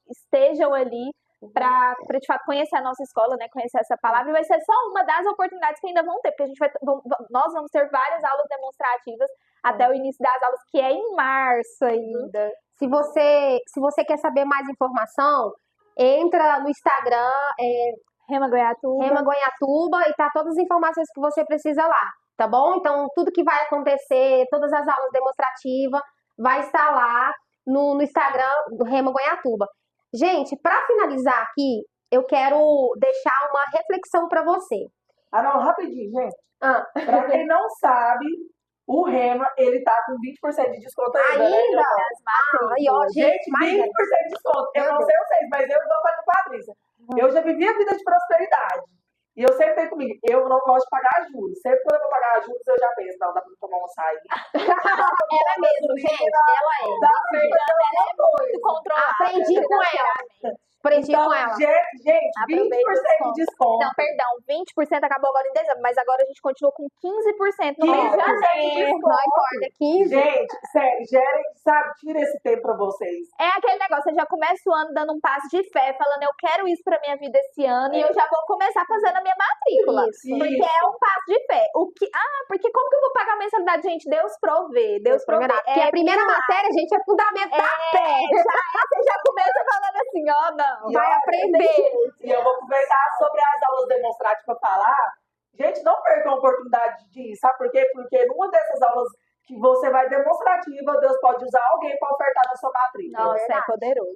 estejam ali para de fato conhecer a nossa escola, né? Conhecer essa palavra. E vai ser só uma das oportunidades que ainda vão ter, porque nós vamos ter várias aulas demonstrativas até o início das aulas, que é em março ainda. Se você quer saber mais informação, entra no Instagram, Rema Goiatuba. Rema Goiatuba, e tá todas as informações que você precisa lá, tá bom? Então, tudo que vai acontecer, todas as aulas demonstrativas, vai estar lá no Instagram do Rema Goiatuba. Gente, para finalizar aqui, eu quero deixar uma reflexão para você. Ah, não, rapidinho, gente. Ah, Pra quem não sabe, o Rema, ele tá com 20% de desconto ainda, né? ainda? As Aí, ó, matrículas. Gente, mais 20% de desconto. Eu Meu não sei vocês, mas eu dou pra Patrícia. Eu já vivi a vida de prosperidade. E eu sempre tenho comigo, eu não gosto de pagar juros. Sempre quando eu vou pagar juros, eu já penso, não, dá pra tomar um açaí. ela mesmo, gente, ela é. Dá pra fazer alguma coisa. Controlada. Aprendi com ela. Aprendi Então, com ela. gente, Aproveita 20% o de desconto. Não, perdão, 20% acabou agora em dezembro, mas agora a gente continua com 15% no mês de 15% de janeiro. desconto. Não importa, 15. Gente, sério, gerem, sabe, tira esse tempo pra vocês. É aquele negócio, você já começa o ano dando um passo de fé, falando, eu quero isso pra minha vida esse ano, e eu já vou começar fazendo a minha matrícula. Isso. Porque é um passo de fé. Porque como que eu vou pagar a mensalidade, gente? Deus provê, Deus provê. Porque a primeira matéria, gente, é fundamento da fé. Você já começa falando assim, ó, não. E Vai olha, aprender. E eu vou conversar sobre as aulas demonstrativas para falar. Gente, não percam a oportunidade de ir, sabe por quê? Porque numa dessas aulas que você vai demonstrativa, Deus pode usar alguém para ofertar na sua matrícula. Nossa, é poderoso.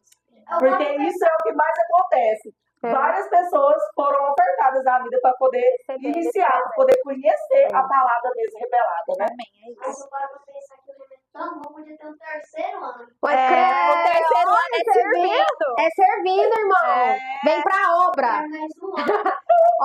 Porque isso é o que mais acontece. Várias pessoas foram ofertadas na vida para poder iniciar, para poder conhecer a palavra mesmo revelada, né? Amém, é isso. Mas agora você pensar que o Renan é tão bom, podia ter um terceiro ano. Pois O credo. terceiro ano é servindo. É servindo, irmão. Vem pra obra. Pra mais um ano.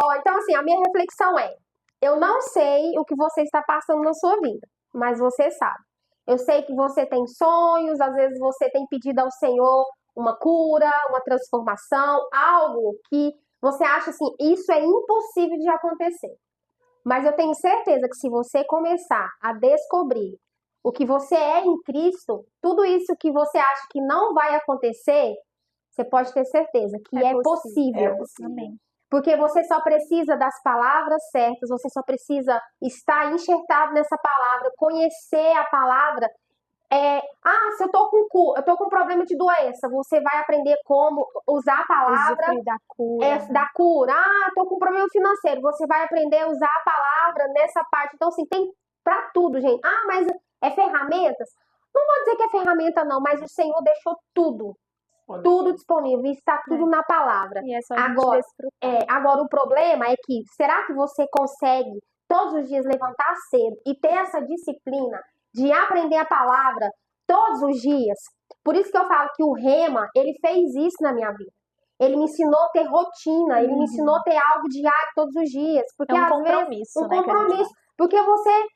Ó, então, assim, a minha reflexão é: eu não sei o que você está passando na sua vida, mas você sabe. Eu sei que você tem sonhos, às vezes você tem pedido ao Senhor uma cura, uma transformação, algo que você acha assim, isso é impossível de acontecer. Mas eu tenho certeza que se você começar a descobrir o que você é em Cristo, tudo isso que você acha que não vai acontecer, você pode ter certeza que é possível. É possível. Amém. Porque você só precisa das palavras certas, você só precisa estar enxertado nessa palavra, conhecer a palavra. Se eu tô com problema de doença, você vai aprender como usar a palavra Usufruir da cura. da cura. Tô com problema financeiro, você vai aprender a usar a palavra nessa parte. Então, assim, tem pra tudo, gente. Mas é ferramentas? Não vou dizer que é ferramenta, não, mas o Senhor deixou tudo disponível, e está tudo na palavra. E é só a gente Agora, desfrutar. agora, o problema é que, será que você consegue todos os dias levantar cedo e ter essa disciplina de aprender a palavra todos os dias? Por isso que eu falo que o Rema, ele fez isso na minha vida. Ele me ensinou a ter rotina, ele me ensinou a ter algo diário todos os dias. Porque É um às compromisso, vezes, né, que a gente compromisso. Porque você...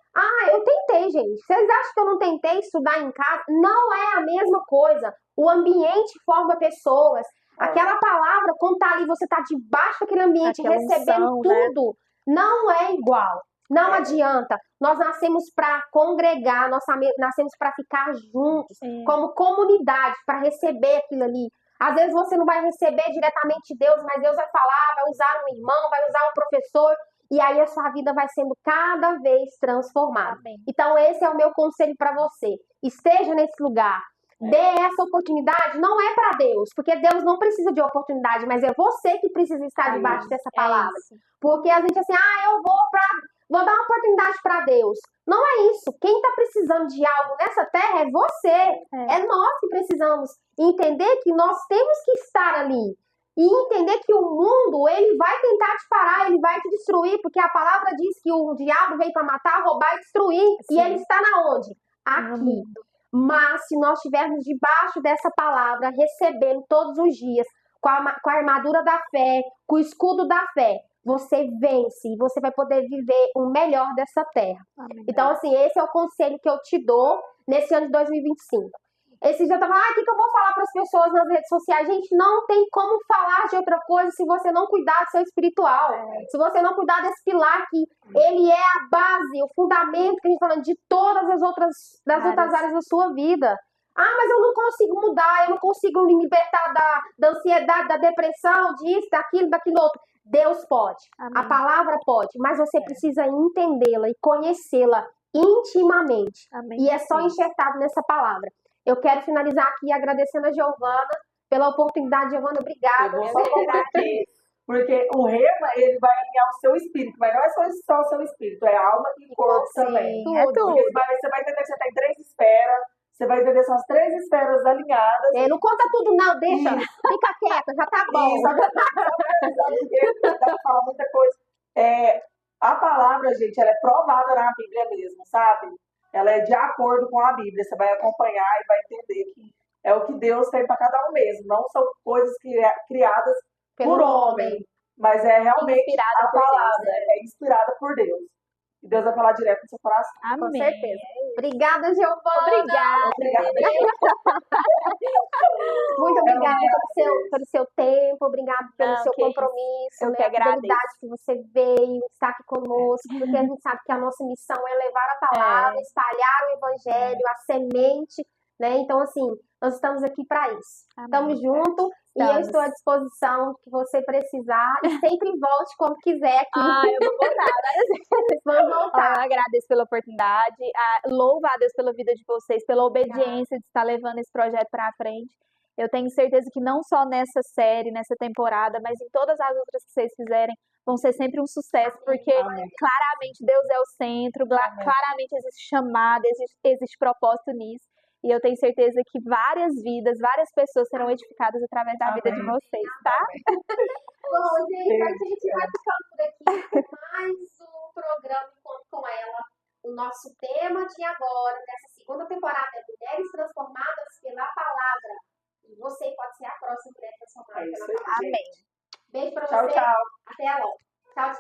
eu tentei, gente. Vocês acham que eu não tentei estudar em casa? Não é a mesma coisa. O ambiente forma pessoas. Aquela palavra, quando tá ali, você tá debaixo daquele ambiente, Aquela recebendo unção, né? tudo. Não é igual. Não adianta. Nós nascemos para congregar, nós nascemos para ficar juntos, como comunidade, para receber aquilo ali. Às vezes você não vai receber diretamente de Deus, mas Deus vai falar, vai usar um irmão, vai usar um professor, e aí a sua vida vai sendo cada vez transformada. Amém. Então esse é o meu conselho para você. Esteja nesse lugar. Dê essa oportunidade, não é para Deus, porque Deus não precisa de oportunidade, mas é você que precisa estar debaixo dessa palavra. isso. Porque a gente assim, eu vou dar uma oportunidade para Deus. Não é isso. Quem está precisando de algo nessa terra é você. É nós que precisamos entender que nós temos que estar ali. E entender que o mundo, ele vai tentar te parar, ele vai te destruir, porque a palavra diz que o diabo veio para matar, roubar e destruir. Sim. E ele está na onde? Aqui. Mas se nós estivermos debaixo dessa palavra, recebendo todos os dias, com a armadura da fé, com o escudo da fé, você vence e você vai poder viver o melhor dessa terra. Amém. Então, assim, esse é o conselho que eu te dou nesse ano de 2025. Esse dia eu tava, o que eu vou falar para as pessoas nas redes sociais? Gente, não tem como falar de outra coisa se você não cuidar do seu espiritual. Se você não cuidar desse pilar que ele é a base, o fundamento que a gente tá falando de todas as outras áreas da sua vida. Mas eu não consigo mudar, eu não consigo me libertar da ansiedade, da depressão, disso, daquilo outro. Deus pode, Amém. a palavra pode, mas você precisa entendê-la e conhecê-la intimamente. Amém. E é só enxertado nessa palavra. Eu quero finalizar aqui agradecendo a Giovana pela oportunidade. Giovana, Eu obrigada. vou só colocar aqui, porque o rema, ele vai alinhar o seu espírito, mas não é só o seu espírito, é alma e corpo também. Sim, é tudo. Porque você vai entender que você tem 3 esferas, você vai entender essas 3 esferas alinhadas. Não conta tudo não, deixa. Isso. Fica quieta, já tá bom. E só porque dá pra falar muita coisa. A palavra, gente, ela é provada na Bíblia mesmo, sabe? Ela é de acordo com a Bíblia. Você vai acompanhar e vai entender que é o que Deus tem para cada um mesmo. Não são coisas criadas por homem, mas é realmente Inspirada a por Deus, palavra, é inspirada por Deus. E Deus vai falar direto no seu coração. Com Amém. certeza. Obrigada, Giovana. Obrigada. Muito obrigada pelo seu tempo, obrigada pelo Não, seu que isso. compromisso, Eu né, que a agradeço. fidelidade que você veio, está aqui conosco, porque a gente sabe que a nossa missão é levar a palavra, espalhar o evangelho, a semente, né? Então, assim, nós estamos aqui para isso. Amém. Estamos juntos e eu Estamos. estou à disposição do que você precisar e sempre volte quando quiser aqui. Eu vou voltar. Vamos Eu voltar. agradeço pela oportunidade, louvo a Deus pela vida de vocês, pela obediência de estar levando esse projeto para frente. Eu tenho certeza que não só nessa série, nessa temporada, mas em todas as outras que vocês fizerem, vão ser sempre um sucesso, porque Amém. claramente Deus é o centro, claramente existe chamada, existe propósito nisso. E eu tenho certeza que várias vidas, várias pessoas serão edificadas através da vida de Amém. vocês, tá? Bom, gente, a gente vai ficando por aqui com mais um programa Encontro com Ela. O nosso tema de agora, dessa segunda temporada, é Mulheres Transformadas pela Palavra. E você pode ser a próxima mulher transformada É isso pela aí, Palavra. Amém. Beijo pra Tchau, você. tchau. Até logo. Tchau, tchau.